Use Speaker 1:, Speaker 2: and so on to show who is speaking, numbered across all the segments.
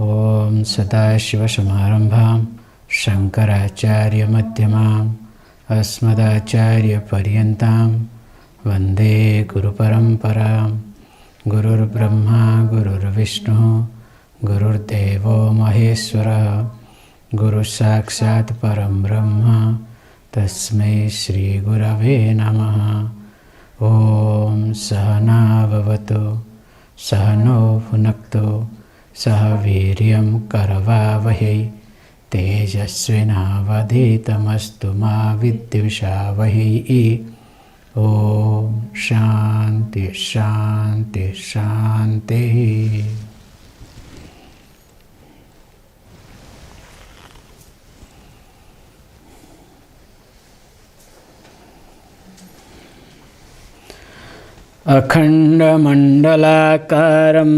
Speaker 1: Om Sadashiva-samarambham Shankaracharya-madhyamam Asmadacharya-paryantam Vande Guru-paramparam Gurur Brahma Gurur Vishnu Gurur Devo Maheswara Guru Sakshat Param Brahma Tasmai Shri Gurave Namah. Om Sahana Vavatu Sahano Phunaktu Saha Viryam Karavavahi Tejasvinavadhitamastu ma vidyushavai. Om Shanti Shanti Shanti. Akhanda Mandalakaram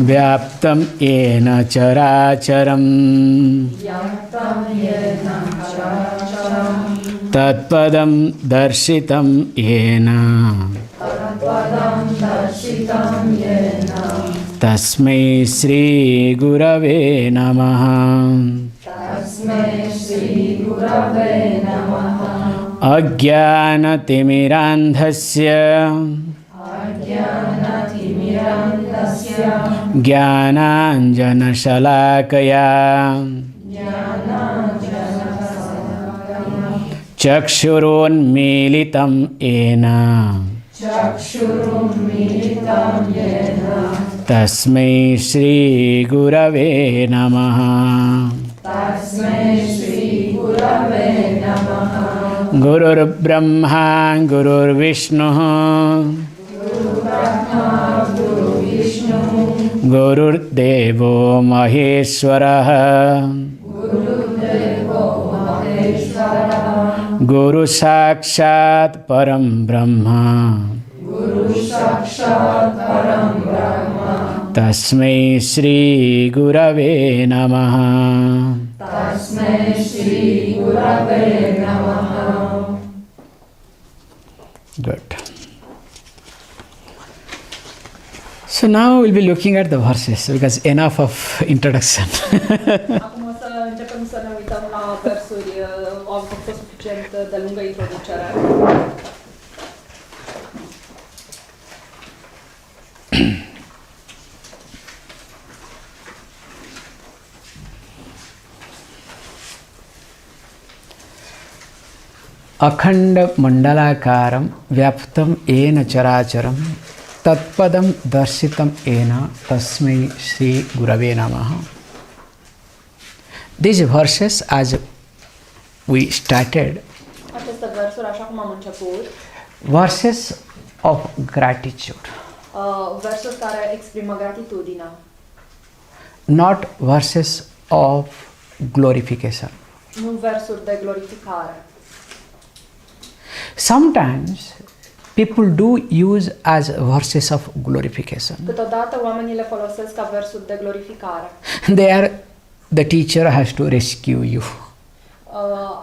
Speaker 1: Vyaptam yena caracaram Tatpadam darshitam yena tasmai Shri Gurave Namah. Ajnanatirandhasya Jnananjanashalakaya Chakshurunmilitam yena Tasmai Shri Gurave Namah. Gurur Brahma Gurur Vishnu Gurur Devo Maheswara Guru Sakshat Param Brahma Tasmai Shri Gurave Namah. Good. So now we'll be looking at the verses because enough of introduction.
Speaker 2: Acum o să începem să ne uităm la versuri. Au fost suficient de lungă introducere.
Speaker 1: Akhanda Mandalakaram Vyaptam yena caracaram Tatpadam darshitam yena tasmai Shri Gurave Namah. These verses, as we started,
Speaker 2: Aceste versuri, așa cum am început,
Speaker 1: verses of gratitude,
Speaker 2: versuri care exprimă gratitudinea,
Speaker 1: not verses of glorification.
Speaker 2: nu versuri de glorificare.
Speaker 1: Sometimes people do use as verses of glorification.
Speaker 2: Câteodată oamenii le folosesc ca versuri de glorificare.
Speaker 1: There the teacher has to rescue you,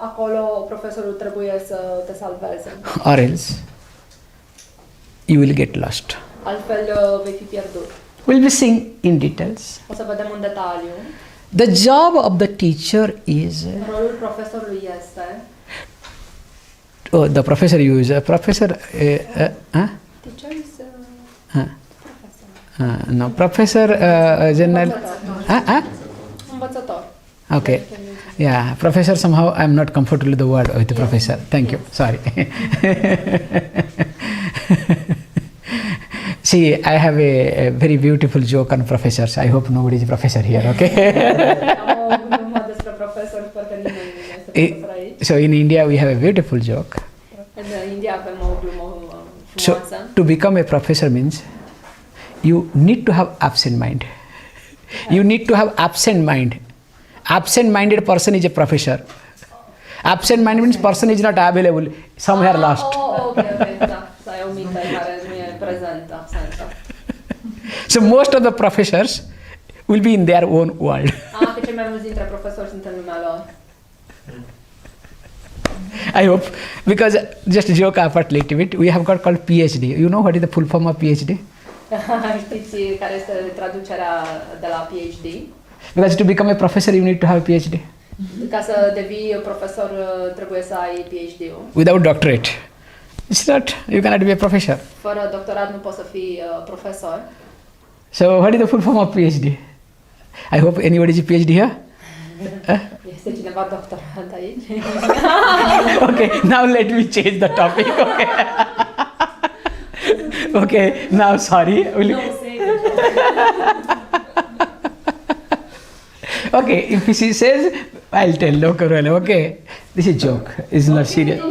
Speaker 2: Acolo profesorul trebuie să te salveze.
Speaker 1: or else you will get lost.
Speaker 2: Altfel vei fi pierdut.
Speaker 1: We'll be seeing in details.
Speaker 2: O să vedem în detaliu.
Speaker 1: The job of the teacher is
Speaker 2: Rolul profesorului este
Speaker 1: the professor use professor
Speaker 2: teacher is professor.
Speaker 1: no professor general
Speaker 2: Învățător.
Speaker 1: okay, yeah, professor, somehow I'm not comfortable with the word with the professor. Thank you, sorry. See, I have a very beautiful joke on professors. I hope nobody is a professor here, okay? So in India we have a beautiful joke. So to become a professor means you need to have absent mind. You need to have absent mind. Absent-minded person is a professor. Absent-minded means person is not available, somewhere lost. So most of the professors will be in their own world. I hope, because just joke apart a little bit, we have got called PhD. You know what is the full form of PhD?
Speaker 2: Știți care este traducerea de la PhD?
Speaker 1: Because to become a professor, you need to have a PhD.
Speaker 2: Ca să devii profesor, trebuie să ai PhD-ul.
Speaker 1: Without doctorate, it's not. You cannot be a professor.
Speaker 2: Fără doctorat nu poți să fii profesor.
Speaker 1: So, what is the full form of PhD? I hope anybody is a PhD here.
Speaker 2: Este cineva doctorant aici?
Speaker 1: Okay, now let me change the topic. Okay. Okay, now sorry. Will you... Okay, if he says, I'll tell. No, Corona. Okay, this is a joke. It's not serious.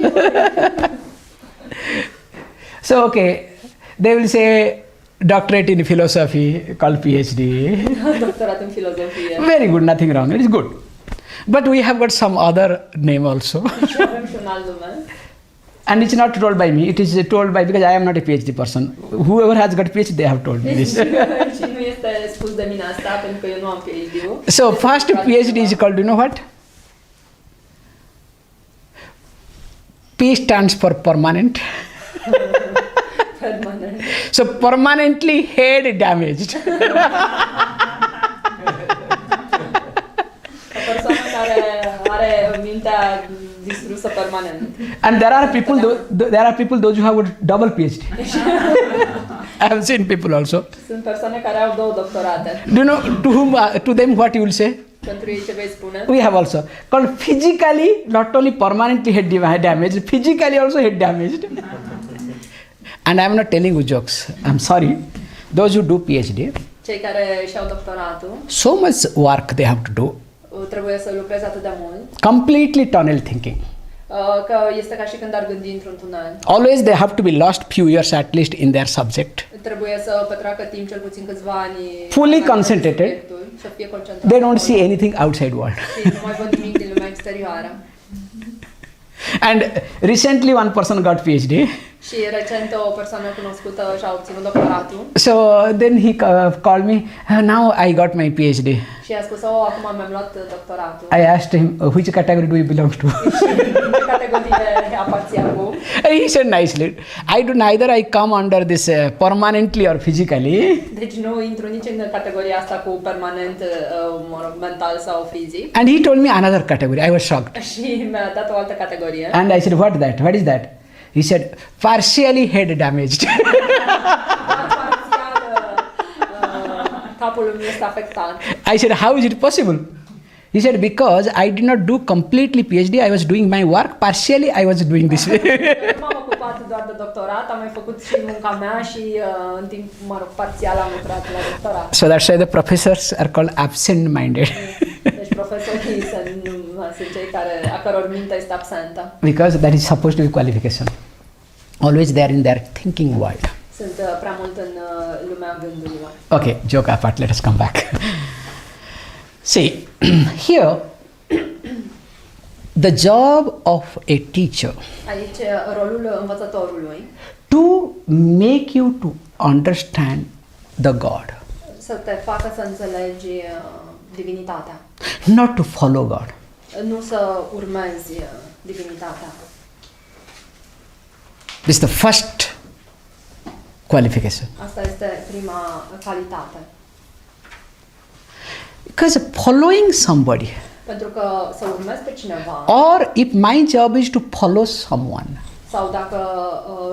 Speaker 1: So, okay, they will say doctorate in philosophy called PhD.
Speaker 2: Doctorat în filozofie.
Speaker 1: Very good, nothing wrong. It is good. But we have got some other name also.
Speaker 2: Și avem și un alt nume.
Speaker 1: And it's not told by me, it is told by, because I am not a PhD person. Whoever has got PhD, they have told me this.
Speaker 2: Și nu este spus de mine asta, pentru că eu nu am PhD-ul.
Speaker 1: So, first PhD is called, you know what? P stands for permanent.
Speaker 2: Permanent.
Speaker 1: So, permanently head damaged.
Speaker 2: O persoană care are mintea distrusă permanent.
Speaker 1: And there are people those who have a double PhD. I have seen people also.
Speaker 2: Sunt persoane care au două doctorate.
Speaker 1: Do you know to them what you will say?
Speaker 2: Pentru ei ce vei spune?
Speaker 1: We have also called physically, not only permanently head damaged, physically also head damaged. And I am not telling you jokes. I'm sorry. Those who do PhD,
Speaker 2: Cei care și-au doctoratul,
Speaker 1: so much work they have to do.
Speaker 2: Trebuie să lucreze atât de mult.
Speaker 1: Completely tunnel thinking.
Speaker 2: Că este ca și când ar gândi într-un tunel.
Speaker 1: Always they have to be lost few years at least in their subject.
Speaker 2: Trebuie să petreacă timp cel puțin câțiva ani.
Speaker 1: Fully concentrated.
Speaker 2: Să fie concentrat.
Speaker 1: They don't see anything outside world.
Speaker 2: Și nu mai văd nimic din lumea exterioară.
Speaker 1: And recently one person got PhD.
Speaker 2: Și recent o persoană cunoscută și-a obținut doctoratul.
Speaker 1: So then he called me, now I got my PhD.
Speaker 2: Și a spus, acum mi-am luat doctoratul.
Speaker 1: I asked him, which category do you belong to?
Speaker 2: În ce categorie aparții acum?
Speaker 1: He said nicely, neither I come under this permanently or physically.
Speaker 2: Deci nu intru nici în categoria asta cu permanent, mental sau fizic.
Speaker 1: And he told me another category. I was shocked.
Speaker 2: Și mi-a dat o altă categorie.
Speaker 1: And I said, what is that? He said, partially head damaged.
Speaker 2: Capul meu este afectat.
Speaker 1: I said, how is it possible? He said, because I did not do completely PhD, I was doing my work, partially I was doing this.
Speaker 2: Nu m-am ocupat doar de doctorat, am mai făcut și munca mea și în timp, parțial am lucrat la doctorat.
Speaker 1: So that's why the professors are called absent-minded.
Speaker 2: Deci profesorii sunt cei a căror minte este absentă.
Speaker 1: Because that is supposed to be qualification. Always they are in their thinking world.
Speaker 2: Sunt prea mult în lumea gândurilor.
Speaker 1: Okay, joke apart, let us come back. See, here, the job of a teacher
Speaker 2: Aici rolul învățătorului
Speaker 1: to make you to understand the God,
Speaker 2: să te facă să înțelegi divinitatea.
Speaker 1: not to follow God.
Speaker 2: Nu să urmezi divinitatea.
Speaker 1: This is the first qualification.
Speaker 2: Asta este prima calitate.
Speaker 1: Because following somebody,
Speaker 2: Pentru că să urmezi pe cineva,
Speaker 1: or if my job is to follow someone,
Speaker 2: sau dacă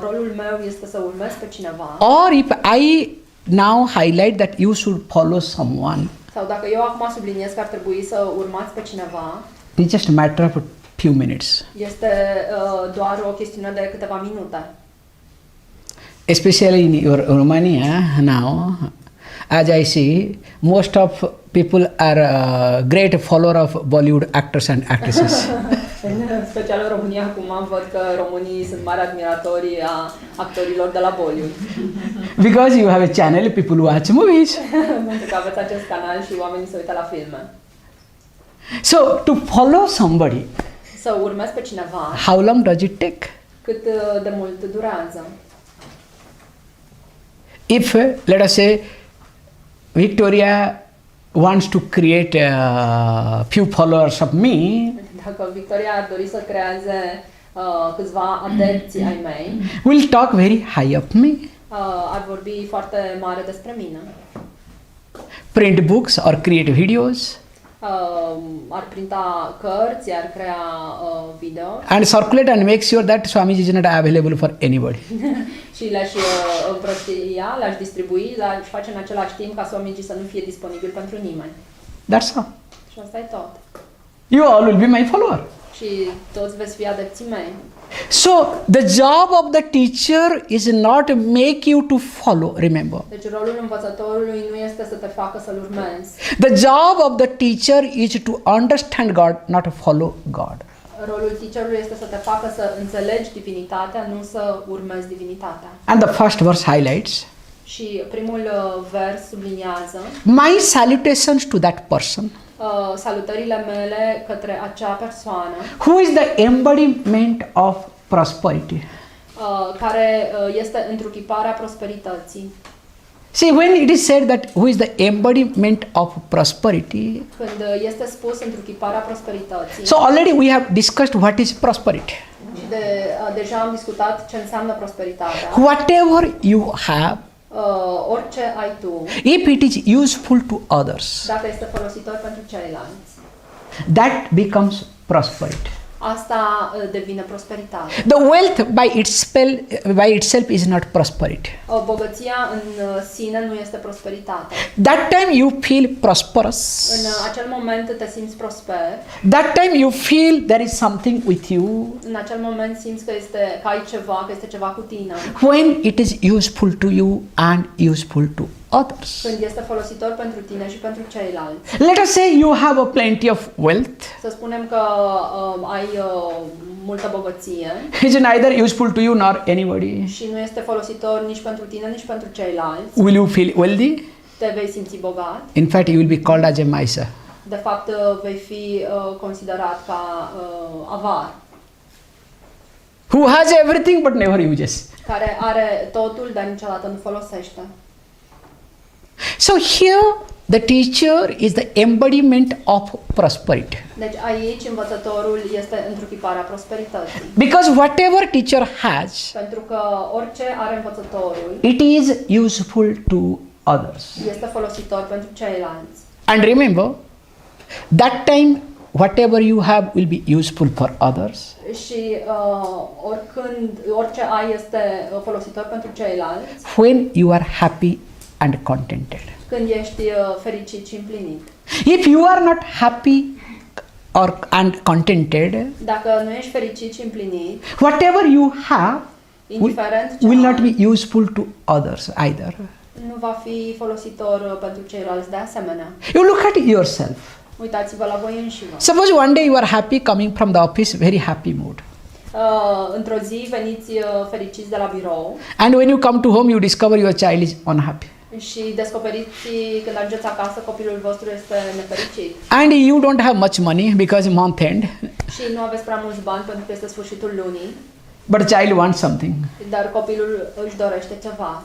Speaker 2: rolul meu este să urmez pe cineva,
Speaker 1: or if I now highlight that you should follow someone,
Speaker 2: sau dacă eu acum subliniez că ar trebui să urmați pe cineva,
Speaker 1: it's just a matter of a few minutes.
Speaker 2: este doar o chestiune de câteva minute.
Speaker 1: Especially in Romania now, as I see, most of people are great follower of Bollywood actors and actresses.
Speaker 2: În special în România, acum văd că românii sunt mari admiratori a actorilor de la Bollywood.
Speaker 1: Because you have a channel, people watch movies.
Speaker 2: Pentru că aveți acest canal și oamenii se uită la filme.
Speaker 1: So, to follow somebody,
Speaker 2: Să urmezi pe cineva,
Speaker 1: how long does it take?
Speaker 2: cât de mult durează?
Speaker 1: If, let us say, Victoria wants to create a few followers of me,
Speaker 2: Dacă Victoria ar dori să creeze câțiva adepți ai mei,
Speaker 1: will talk very high of me.
Speaker 2: ar vorbi foarte mare despre mine.
Speaker 1: Print books or create videos
Speaker 2: Ar printa cărți, ar crea video
Speaker 1: and circulate and make sure that Swamiji is not available for anybody.
Speaker 2: și le-aș împrăștia, le-aș distribui, le-aș face în același timp ca Swamiji să nu fie disponibil pentru nimeni.
Speaker 1: That's all.
Speaker 2: Și asta e tot.
Speaker 1: You all will be my follower.
Speaker 2: Și toți veți fi adepții mei.
Speaker 1: So the job of the teacher is not to make you to follow, remember.
Speaker 2: Deci rolul învățătorului nu este să te facă să-l urmezi.
Speaker 1: The job of the teacher is to understand God, not to follow God.
Speaker 2: Rolul teacherului este să te facă să înțelegi divinitatea, nu să urmezi divinitatea.
Speaker 1: And the first verse highlights,
Speaker 2: Și primul vers subliniază
Speaker 1: my salutations to that person
Speaker 2: salutările mele către acea persoană
Speaker 1: who is the embodiment of prosperity.
Speaker 2: care este întruchiparea prosperității.
Speaker 1: See, when it is said that who is the embodiment of prosperity,
Speaker 2: Când este spus întruchiparea prosperității,
Speaker 1: so already we have discussed what is prosperity.
Speaker 2: și deja am discutat ce înseamnă prosperitatea.
Speaker 1: Whatever you have,
Speaker 2: Orice ai tu,
Speaker 1: if it is useful to others,
Speaker 2: dacă este folositor pentru ceilalți,
Speaker 1: that becomes prosperity.
Speaker 2: asta devine prosperitate.
Speaker 1: The wealth by itself is not prosperity.
Speaker 2: Bogăția în sine nu este prosperitate.
Speaker 1: That time you feel prosperous.
Speaker 2: În acel moment te simți prosper.
Speaker 1: That time you feel there is something with you.
Speaker 2: În acel moment simți că ai ceva, că este ceva cu tine.
Speaker 1: When it is useful to you and useful to others.
Speaker 2: Când este folositor pentru tine și pentru ceilalți.
Speaker 1: Let us say you have a plenty of wealth.
Speaker 2: Să spunem că ai multă bogăție.
Speaker 1: It is neither useful to you nor anybody.
Speaker 2: Și nu este folositor nici pentru tine, nici pentru ceilalți.
Speaker 1: Will you feel wealthy?
Speaker 2: Te vei simți bogat.
Speaker 1: In fact, you will be called as a miser.
Speaker 2: De fapt, vei fi considerat ca avar.
Speaker 1: Who has everything but never uses.
Speaker 2: Care are totul, dar niciodată nu folosește.
Speaker 1: So here the teacher is the embodiment of prosperity.
Speaker 2: Deci aici învățătorul este întruchiparea prosperității.
Speaker 1: Because whatever teacher has,
Speaker 2: Pentru că orice are învățătorul
Speaker 1: it is useful to others.
Speaker 2: este folositor pentru ceilalți.
Speaker 1: And remember, that time whatever you have will be useful for others.
Speaker 2: Și orice ai este folositor pentru ceilalți
Speaker 1: When you are happy and contented.
Speaker 2: când ești fericit și împlinit.
Speaker 1: If you are not happy and contented,
Speaker 2: Dacă nu ești fericit și împlinit,
Speaker 1: whatever you have
Speaker 2: indiferent ce
Speaker 1: will not
Speaker 2: ai,
Speaker 1: be useful to others either.
Speaker 2: nu va fi folositor pentru ceilalți de asemenea.
Speaker 1: You look at yourself.
Speaker 2: Uitați-vă la voi înșivă.
Speaker 1: Suppose one day you are happy coming from the office, very happy mood.
Speaker 2: Într-o zi veniți fericiți de la birou
Speaker 1: And when you come to home, you discover your child is unhappy.
Speaker 2: și descoperiți când ajungeți acasă copilul vostru este nefericit.
Speaker 1: And you don't have much money because month end,
Speaker 2: Și nu aveți prea mulți bani pentru că este sfârșitul lunii,
Speaker 1: but child wants something.
Speaker 2: dar copilul își dorește ceva.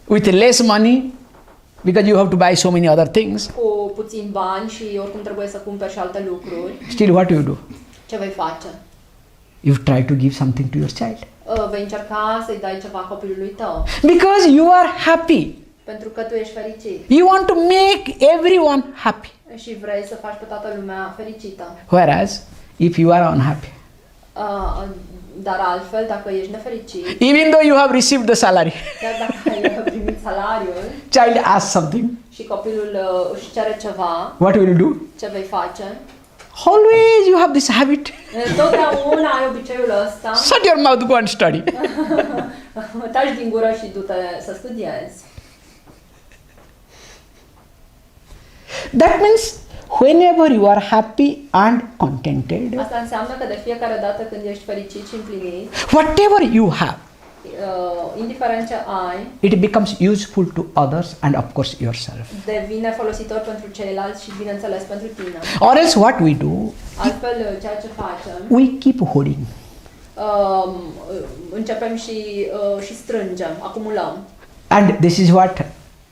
Speaker 1: With less money, because you have to buy so many other things,
Speaker 2: Cu puțin bani și oricum trebuie să cumperi și alte lucruri.
Speaker 1: still what you do?
Speaker 2: Ce vei face?
Speaker 1: You try to give something to your child.
Speaker 2: Vei încerca să-i dai ceva copilului tău.
Speaker 1: Because you are happy.
Speaker 2: Pentru că tu ești fericit.
Speaker 1: You want to make everyone happy.
Speaker 2: Și vrei să faci pe toată lumea fericită.
Speaker 1: Whereas, if you are unhappy,
Speaker 2: Dar altfel, dacă ești nefericit,
Speaker 1: even though you have received the salary,
Speaker 2: chiar dacă ai primit salariul
Speaker 1: child asks something,
Speaker 2: și copilul își cere ceva,
Speaker 1: what will you do?
Speaker 2: ce vei face?
Speaker 1: Always you have this habit.
Speaker 2: Totdeauna ai obiceiul ăsta.
Speaker 1: Shut your mouth, go and study.
Speaker 2: Taci din gură și du-te să studiezi.
Speaker 1: That means whenever you are happy and contented,
Speaker 2: Asta înseamnă că de fiecare dată când ești fericit și împlinit,
Speaker 1: whatever you have,
Speaker 2: indiferent ce ai,
Speaker 1: it becomes useful to others and of course yourself.
Speaker 2: devine folositor pentru ceilalți și bineînțeles pentru tine.
Speaker 1: Or else what we do,
Speaker 2: Altfel, ceea ce facem,
Speaker 1: we keep hoarding.
Speaker 2: începem și strângem, acumulăm.
Speaker 1: And this is what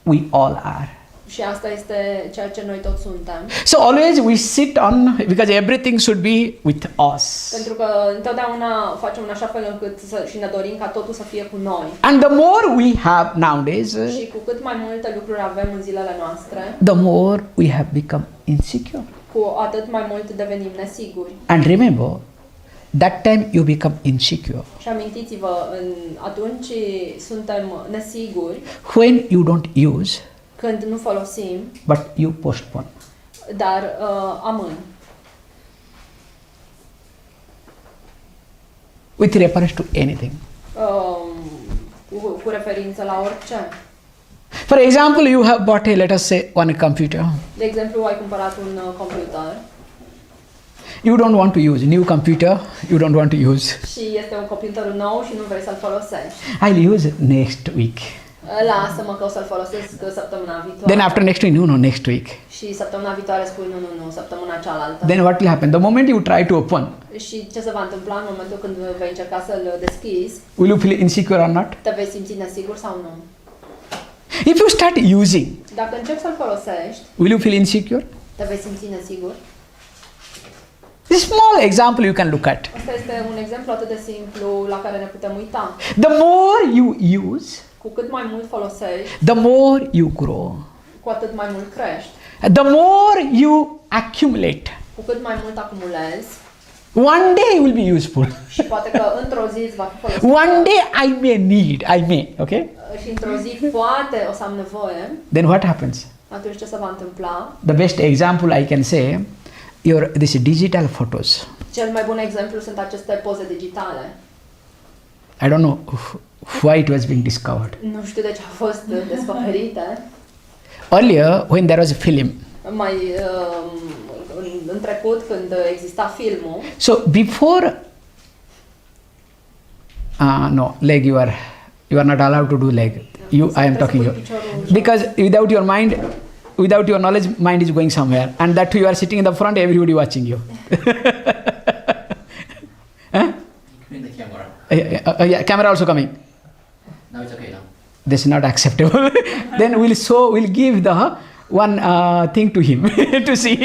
Speaker 1: we all are.
Speaker 2: Și asta este ceea ce noi toți suntem.
Speaker 1: So always we sit on, because everything should be with us.
Speaker 2: Pentru că întotdeauna facem în așa fel încât și ne dorim ca totul să fie cu noi.
Speaker 1: And the more we have nowadays,
Speaker 2: Și cu cât mai multe lucruri avem în zilele noastre,
Speaker 1: the more we have become insecure.
Speaker 2: cu atât mai mult devenim nesiguri.
Speaker 1: And remember, that time you become insecure
Speaker 2: Și amintiți-vă, atunci suntem nesiguri,
Speaker 1: when you don't use,
Speaker 2: când nu folosim,
Speaker 1: but you postpone.
Speaker 2: dar amâni.
Speaker 1: With reference to anything.
Speaker 2: Cu referință la orice.
Speaker 1: For example, you have bought a, let us say, one computer.
Speaker 2: De exemplu, ai cumpărat un computer
Speaker 1: You don't want to use new computer. You don't want to use.
Speaker 2: și este un computer nou și nu vrei să-l folosești.
Speaker 1: I'll use it next week.
Speaker 2: Lasă-mă că o să-l folosesc săptămâna viitoare.
Speaker 1: Then after next week, no, next week.
Speaker 2: Și săptămâna viitoare spui nu, săptămâna cealaltă.
Speaker 1: Then what will happen? The moment you try to open,
Speaker 2: Și ce se va întâmpla în momentul când vei încerca să-l deschizi?
Speaker 1: will you feel insecure or not?
Speaker 2: Te vei simți nesigur sau nu?
Speaker 1: If you start using,
Speaker 2: Dacă începi să-l folosești,
Speaker 1: will you feel insecure?
Speaker 2: te vei simți nesigur?
Speaker 1: This small example you can look at.
Speaker 2: Asta este un exemplu atât de simplu la care ne putem uita.
Speaker 1: The more you use,
Speaker 2: Cu cât mai mult folosești,
Speaker 1: the more you grow.
Speaker 2: cu atât mai mult crești.
Speaker 1: The more you accumulate,
Speaker 2: Cu cât mai mult acumulezi,
Speaker 1: one day will be useful.
Speaker 2: și poate că într-o zi îți va fi folosit.
Speaker 1: One day I may, okay?
Speaker 2: Și într-o zi poate o să am nevoie.
Speaker 1: Then what happens?
Speaker 2: Atunci ce se va întâmpla?
Speaker 1: The best example I can say, these digital photos.
Speaker 2: Cel mai bun exemplu sunt aceste poze digitale.
Speaker 1: I don't know why it was being discovered.
Speaker 2: Nu știu de ce au fost descoperite.
Speaker 1: Earlier, when there was a film,
Speaker 2: Mai în trecut, când exista filmul,
Speaker 1: so before, no, leg you are not allowed to do leg. I am talking you. Because without your mind, without your knowledge, mind is going somewhere. And that too, you are sitting in the front, everybody watching you. Huh?
Speaker 3: The camera.
Speaker 1: Yeah, camera also coming.
Speaker 3: Now it's okay now.
Speaker 1: This is not acceptable. Then we'll give the one thing to him to see.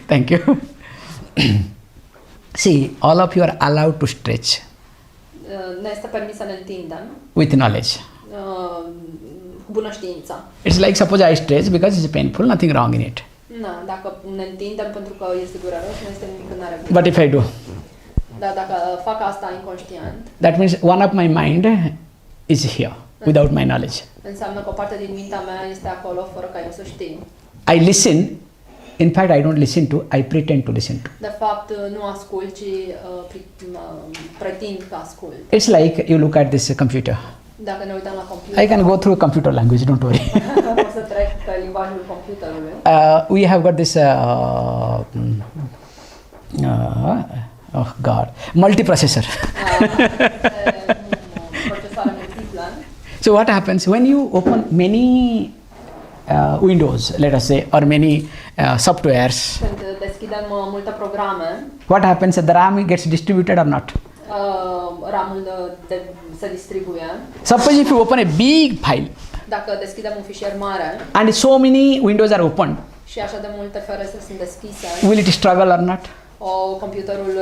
Speaker 1: Thank you. See, all of you are allowed to stretch
Speaker 2: ne este permis să ne întindem
Speaker 1: with knowledge.
Speaker 2: cu bună știință.
Speaker 1: It's like suppose I stretch because it's painful, nothing wrong in it.
Speaker 2: Dacă ne întindem pentru că este dureros, nu este nimic în neregulă.
Speaker 1: But if I do,
Speaker 2: Dar dacă fac asta inconștient,
Speaker 1: that means one of my mind is here without my knowledge.
Speaker 2: înseamnă că o parte din mintea mea este acolo fără ca eu să știu.
Speaker 1: I listen. In fact, I don't listen to, I pretend to listen to.
Speaker 2: De fapt, nu ascult, ci pretind că ascult.
Speaker 1: It's like you look at this computer.
Speaker 2: Dacă ne uităm la computer,
Speaker 1: I can go through computer language, don't worry.
Speaker 2: o să trec pe limbajul computerului.
Speaker 1: We have got this, oh God, multiprocessor.
Speaker 2: Procesoare multiplă.
Speaker 1: So what happens when you open many windows, let us say, or many softwares,
Speaker 2: Când deschidem multe programe,
Speaker 1: what happens? The RAM gets distributed or not?
Speaker 2: RAM-ul se distribuie.
Speaker 1: Suppose if you open a big file
Speaker 2: Dacă deschidem un fișier mare
Speaker 1: and so many windows are opened,
Speaker 2: și așa de multe ferestre sunt deschise,
Speaker 1: will it struggle or not?
Speaker 2: computerul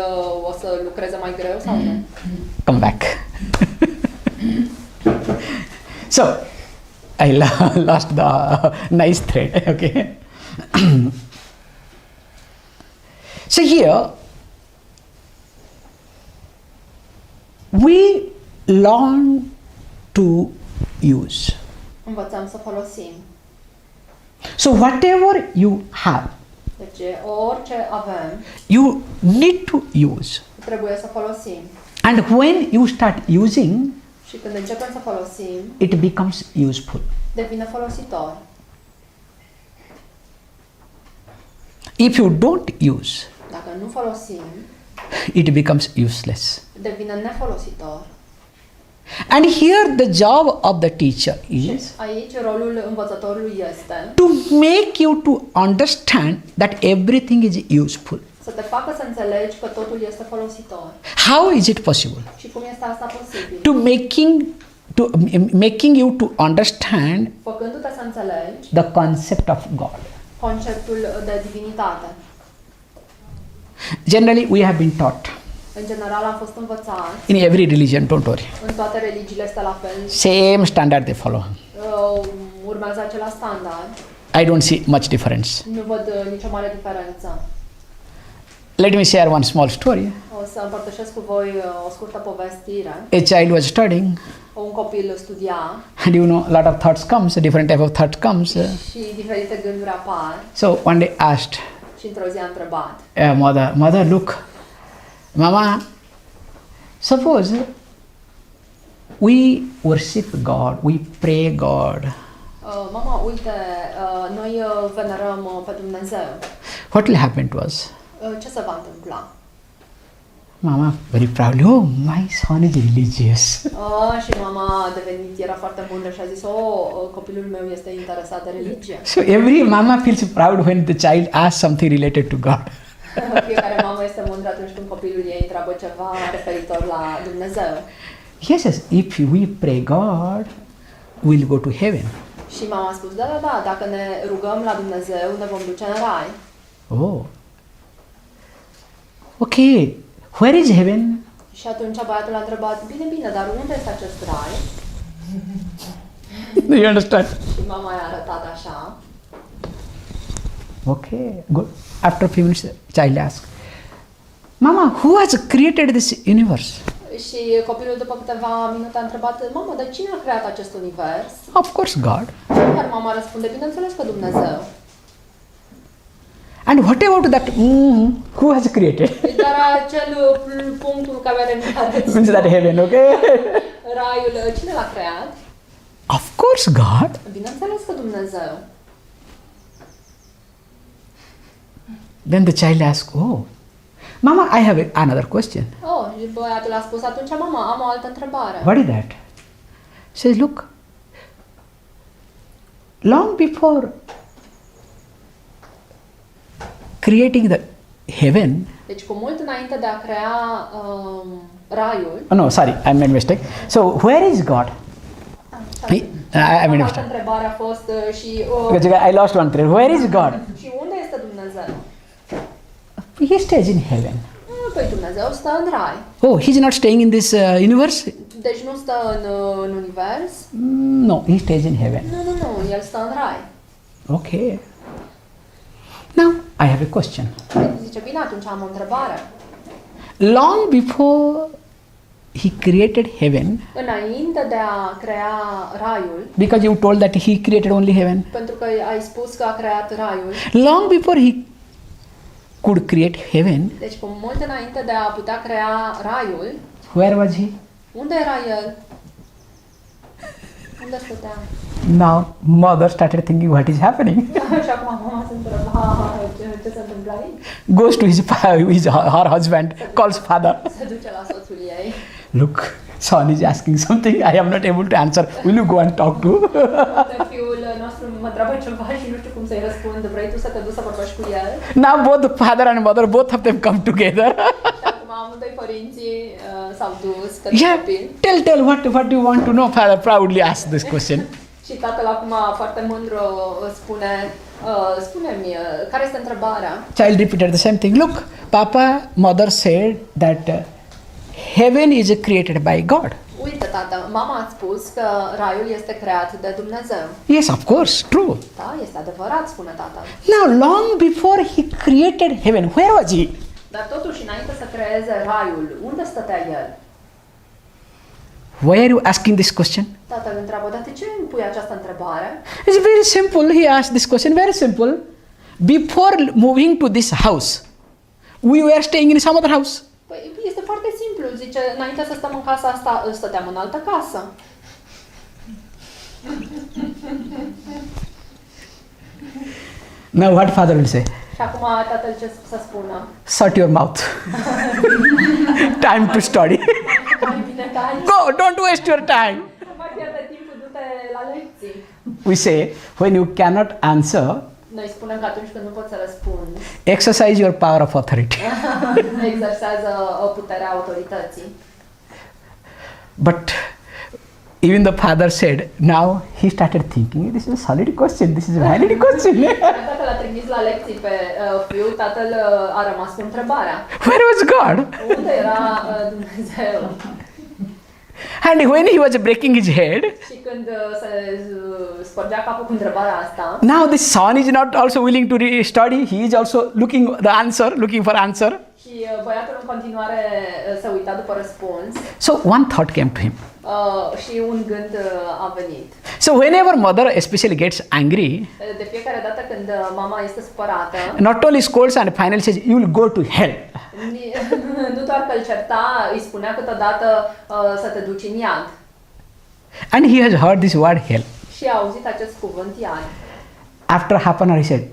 Speaker 2: o să lucreze mai greu sau nu?
Speaker 1: Come back. So, I lost the nice thread. Okay. So here, we learn to use.
Speaker 2: Învățăm să folosim.
Speaker 1: So whatever you have,
Speaker 2: Deci orice avem,
Speaker 1: you need to use.
Speaker 2: trebuie să folosim.
Speaker 1: And when you start using,
Speaker 2: Și când începem să folosim,
Speaker 1: it becomes useful.
Speaker 2: devine folositor.
Speaker 1: If you don't use,
Speaker 2: Dacă nu folosim,
Speaker 1: it becomes useless.
Speaker 2: devine nefolositor.
Speaker 1: And here the job of the teacher
Speaker 2: Și
Speaker 1: is
Speaker 2: aici rolul învățătorului este
Speaker 1: to make you to understand that everything is useful.
Speaker 2: să te facă să înțelegi că totul este folositor.
Speaker 1: How is it possible?
Speaker 2: Și cum este asta posibil?
Speaker 1: To making making you to understand
Speaker 2: făcându-te să înțelegi
Speaker 1: the concept of God.
Speaker 2: conceptul de divinitate.
Speaker 1: Generally, we have been taught
Speaker 2: În general am fost învățați,
Speaker 1: in every religion, don't worry.
Speaker 2: în toate religiile este la fel,
Speaker 1: Same standard they follow.
Speaker 2: urmează același standard.
Speaker 1: I don't see much difference.
Speaker 2: Nu văd nicio mare diferență.
Speaker 1: Let me share one small story.
Speaker 2: O să împărtășesc cu voi o scurtă povestire.
Speaker 1: A child was studying,
Speaker 2: Un copil studia
Speaker 1: and you know, a lot of thoughts comes, a different type of thought comes.
Speaker 2: și diferite gânduri apar
Speaker 1: So one day asked,
Speaker 2: și într-o zi a întrebat.
Speaker 1: mother, look, Mama, suppose we worship God, we pray God.
Speaker 2: Mama, uite, noi venerăm pe Dumnezeu.
Speaker 1: What will happen to us?
Speaker 2: Ce se va întâmpla?
Speaker 1: Mama very proudly, oh, my son is religious.
Speaker 2: Și mama a devenit, era foarte mândră și a zis, copilul meu este interesat de religie.
Speaker 1: So every mama feels proud when the child asks something related to God.
Speaker 2: Fiecare mamă este mândră atunci când copilul ei întreabă ceva referitor la Dumnezeu.
Speaker 1: Yes, if we pray God, we'll go to heaven.
Speaker 2: Și mama a spus, da, dacă ne rugăm la Dumnezeu, ne vom duce în rai.
Speaker 1: Oh. Okay, where is heaven?
Speaker 2: Și atunci băiatul a întrebat, bine, dar unde este acest rai?
Speaker 1: Do you understand?
Speaker 2: Și mama i-a arătat așa.
Speaker 1: Okay, good. After a few minutes, the child asked, Mama, who has created this universe?
Speaker 2: Și copilul după câteva minute a întrebat, mamă, dar cine a creat acest univers?
Speaker 1: Of course, God.
Speaker 2: Iar mama răspunde, bineînțeles că Dumnezeu.
Speaker 1: And what about that? Who has created?
Speaker 2: Dar acel punctul care are
Speaker 1: Means that heaven, okay?
Speaker 2: raiul, cine l-a creat?
Speaker 1: Of course, God.
Speaker 2: Bineînțeles că Dumnezeu.
Speaker 1: Then the child asked, oh, Mama, I have another question.
Speaker 2: Și băiatul a spus, atunci, mama, am o altă întrebare.
Speaker 1: What is that? Says, look, long before creating the heaven,
Speaker 2: Deci, cu mult înainte de a crea raiul,
Speaker 1: oh, no, sorry, I made a mistake. So, where is God? I made a
Speaker 2: altă
Speaker 1: mistake.
Speaker 2: întrebare a fost și
Speaker 1: Because I lost one thread. Where is God?
Speaker 2: și unde este Dumnezeu?
Speaker 1: He stays in heaven.
Speaker 2: Păi Dumnezeu stă în rai.
Speaker 1: Oh, he's not staying in this universe?
Speaker 2: Deci nu stă în univers?
Speaker 1: No, he stays in heaven.
Speaker 2: Nu, el stă în rai.
Speaker 1: Okay. Now, I have a question.
Speaker 2: Zice, bine, atunci am o întrebare.
Speaker 1: Long before he created heaven,
Speaker 2: Înainte de a crea raiul,
Speaker 1: because you told that he created only heaven,
Speaker 2: pentru că ai spus că a creat raiul,
Speaker 1: long before he could create heaven,
Speaker 2: deci cu mult înainte de a putea crea raiul,
Speaker 1: where was he?
Speaker 2: unde era el? Unde stătea?
Speaker 1: Now, mother started thinking, what is happening?
Speaker 2: Și acum mama se întreba, ce se întâmplă aici?
Speaker 1: Goes to her husband, calls father.
Speaker 2: Se duce la soțul ei.
Speaker 1: Look, son is asking something, I am not able to answer. Will you go and talk to?
Speaker 2: Fiul nostru mă întreabă ceva și nu știu cum să-i răspund. Vrei tu să te duci să vorbești cu el?
Speaker 1: Now both the father and mother, both of them come together.
Speaker 2: Și acum amândoi părinții s-au dus către
Speaker 1: Yeah,
Speaker 2: copil.
Speaker 1: tell, what do you want to know? Father proudly asked this question.
Speaker 2: Și tatăl acum foarte mândru spune, spune-mi, care este întrebarea?
Speaker 1: Child repeated the same thing. Look, Papa, mother said that heaven is created by God.
Speaker 2: Uite, tată, mama a spus că raiul este creat de Dumnezeu.
Speaker 1: Yes, of course, true.
Speaker 2: Da, este adevărat, spune tata.
Speaker 1: Now, long before he created heaven, where was he?
Speaker 2: Dar totuși, înainte să creeze raiul, unde stătea el?
Speaker 1: Why are you asking this question?
Speaker 2: Tatăl întreabă, dar de ce îmi pui această întrebare?
Speaker 1: It's very simple. He asked this question very simple. Before moving to this house, we were staying in some other house.
Speaker 2: Păi este foarte simplu, zice, înainte să stăm în casa asta, stăteam în altă casă.
Speaker 1: Now what father will say?
Speaker 2: Și acum tatăl ce să spună?
Speaker 1: Shut your mouth. Time to study.
Speaker 2: Mai bine taci.
Speaker 1: Go, don't waste your time.
Speaker 2: Nu mai pierde timpul, du-te la lecții.
Speaker 1: We say, when you cannot answer,
Speaker 2: Noi spunem că atunci când nu poți să răspunzi,
Speaker 1: exercise your power of authority.
Speaker 2: exersează puterea autorității.
Speaker 1: But Even the father said, now he started thinking, this is a solid question, this is a valid question.
Speaker 2: Dacă l-a trimis la lecții pe fiul, tatăl a rămas cu întrebarea.
Speaker 1: Where was God?
Speaker 2: Unde era Dumnezeu?
Speaker 1: And when he was breaking his head,
Speaker 2: Și când se spărgea capul cu întrebarea asta,
Speaker 1: now the son is not also willing to study, he is also looking for answer.
Speaker 2: și băiatul în continuare se uita după răspuns.
Speaker 1: So one thought came to him.
Speaker 2: Și un gând a venit.
Speaker 1: So whenever mother especially gets angry,
Speaker 2: De fiecare dată când mama este supărată,
Speaker 1: not only scolds and finally says, you will go to hell.
Speaker 2: nu doar că îl certa, îi spunea câteodată să te duci în iad.
Speaker 1: And he has heard this word hell.
Speaker 2: Și a auzit acest cuvânt iad.
Speaker 1: After half an hour he said,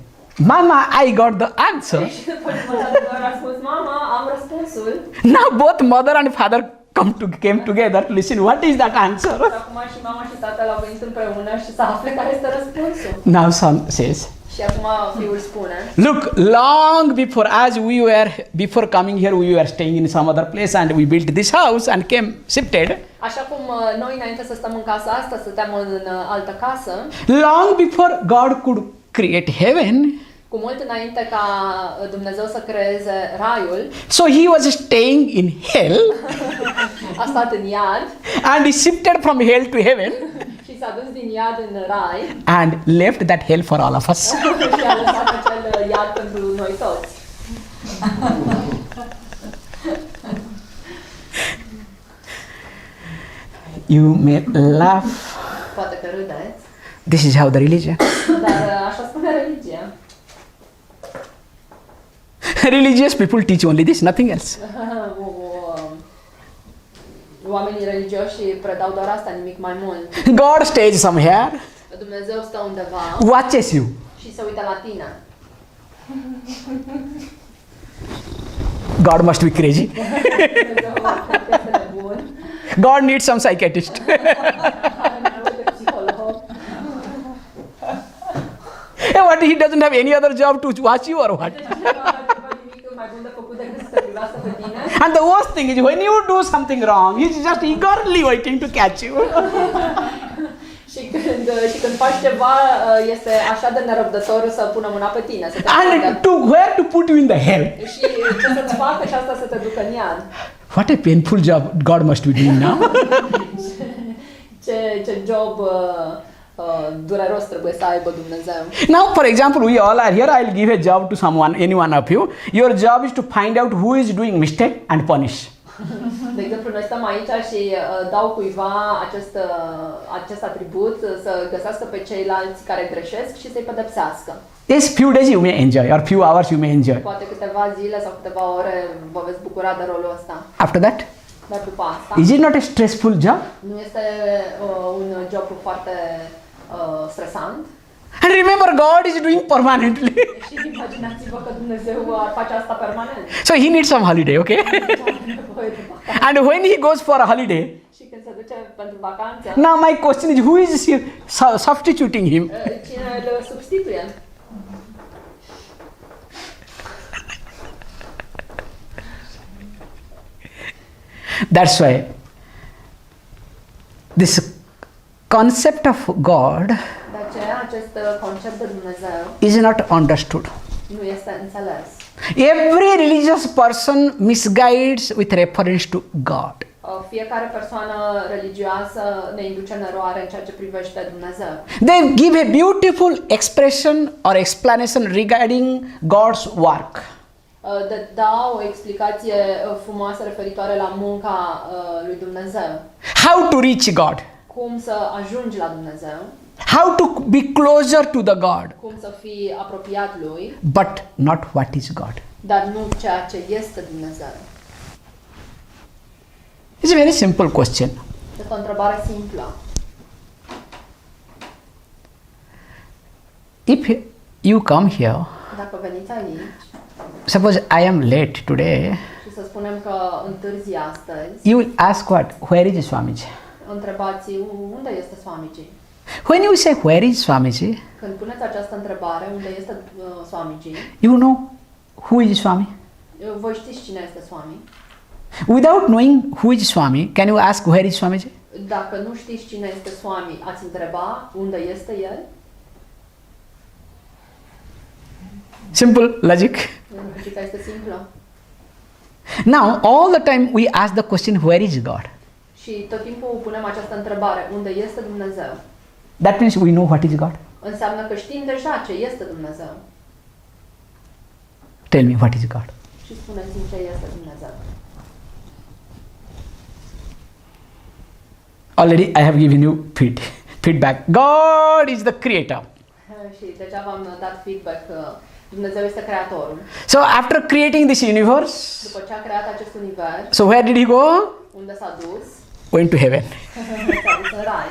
Speaker 1: Mama, I got the answer.
Speaker 2: Și după jumătate de oră a spus, mama, am răspunsul.
Speaker 1: Now both mother and father came together to listen. What is that answer?
Speaker 2: Și acum și mama și tatăl au venit împreună și să afle care este răspunsul.
Speaker 1: Now son says,
Speaker 2: Și acum fiul spune,
Speaker 1: look, long before coming here, we were staying in some other place and we built this house and came shifted.
Speaker 2: așa cum noi înainte să stăm în casa asta, stăteam în altă casă,
Speaker 1: Long before God could create heaven,
Speaker 2: cu mult înainte ca Dumnezeu să creeze raiul,
Speaker 1: so he was staying in hell
Speaker 2: a stat în iad
Speaker 1: and he shifted from hell to heaven
Speaker 2: și s-a dus din iad în rai
Speaker 1: and left that hell for all of us.
Speaker 2: și a lăsat acel iad pentru noi toți.
Speaker 1: You may laugh.
Speaker 2: Poate că râdeți,
Speaker 1: This is how the religion.
Speaker 2: dar așa spune religia.
Speaker 1: Religious people teach only this, nothing else.
Speaker 2: Oamenii religioși predau doar asta, nimic mai mult.
Speaker 1: God stays somewhere,
Speaker 2: Dumnezeu stă undeva
Speaker 1: watches you.
Speaker 2: și se uită la tine.
Speaker 1: God must be crazy.
Speaker 2: Dumnezeu este nebun.
Speaker 1: God needs some psychiatrist.
Speaker 2: Are nevoie de psiholog.
Speaker 1: What, he doesn't have any other job to watch you or what?
Speaker 2: Nimic mai bun de făcut decât să te privească pe tine.
Speaker 1: And the worst thing is when you do something wrong, he's just eagerly waiting to catch you.
Speaker 2: Și când faci ceva, este așa de nerăbdător să pună mâna pe tine, să te
Speaker 1: And
Speaker 2: prindă.
Speaker 1: where to put you in the hell.
Speaker 2: Și ce să-ți facă și asta să te ducă în iad.
Speaker 1: What a painful job God must be doing now.
Speaker 2: Ce job dureros trebuie să aibă Dumnezeu.
Speaker 1: Now, for example, we all are here. I'll give a job to any one of you. Your job is to find out who is doing mistake and punish.
Speaker 2: De exemplu, noi stăm aici și dau cuiva acest atribut să găsească pe ceilalți care greșesc și să-i pedepsească.
Speaker 1: Yes, few days you may enjoy or few hours you may enjoy.
Speaker 2: Poate câteva zile sau câteva ore vă veți bucura de rolul ăsta.
Speaker 1: After that,
Speaker 2: Dar după asta,
Speaker 1: is it not a stressful job?
Speaker 2: nu este un job foarte stresant.
Speaker 1: And remember, God is doing permanently.
Speaker 2: Și imaginați-vă că Dumnezeu ar face asta permanent.
Speaker 1: So he needs some holiday, okay? And when he goes for a holiday,
Speaker 2: Și când se duce pentru vacanță,
Speaker 1: now my question is, who is substituting him?
Speaker 2: cine îl substituie?
Speaker 1: That's why this concept of God
Speaker 2: De aceea, acest concept de Dumnezeu
Speaker 1: is not understood.
Speaker 2: nu este înțeles.
Speaker 1: Every religious person misguides with reference to God.
Speaker 2: Fiecare persoană religioasă ne induce în eroare în ceea ce privește Dumnezeu.
Speaker 1: They give a beautiful expression or explanation regarding God's work.
Speaker 2: Dau o explicație frumoasă referitoare la munca lui Dumnezeu.
Speaker 1: How to reach God.
Speaker 2: Cum să ajungi la Dumnezeu,
Speaker 1: How to be closer to the God.
Speaker 2: cum să fii apropiat lui,
Speaker 1: But not what is God.
Speaker 2: dar nu ceea ce este Dumnezeu.
Speaker 1: It's a very simple question.
Speaker 2: Este o întrebare simplă.
Speaker 1: If you come here,
Speaker 2: Dacă veniți aici
Speaker 1: suppose I am late today,
Speaker 2: și să spunem că întârzi astăzi,
Speaker 1: you will ask what? Where is Swamiji?
Speaker 2: întrebați unde este Swamiji.
Speaker 1: When you say where is Swamiji,
Speaker 2: Când puneți această întrebare, unde este Swamiji,
Speaker 1: you know who is Swami.
Speaker 2: voi știți cine este Swami.
Speaker 1: Without knowing who is Swami, can you ask where is Swamiji?
Speaker 2: Dacă nu știți cine este Swami, ați întreba unde este el?
Speaker 1: Simple logic.
Speaker 2: Logica este simplă.
Speaker 1: Now, all the time we ask the question, where is God?
Speaker 2: Și tot timpul punem această întrebare, unde este Dumnezeu?
Speaker 1: That means we know what is God.
Speaker 2: Înseamnă că știm deja ce este Dumnezeu.
Speaker 1: Tell me, what is God?
Speaker 2: Și spuneți-mi ce este Dumnezeu.
Speaker 1: Already I have given you feedback. God is the creator.
Speaker 2: Și deja v-am dat feedback că Dumnezeu este creatorul.
Speaker 1: So after creating this universe,
Speaker 2: După ce a creat acest univers,
Speaker 1: so where did he go?
Speaker 2: unde s-a dus?
Speaker 1: Went to heaven.
Speaker 2: S-a dus în rai.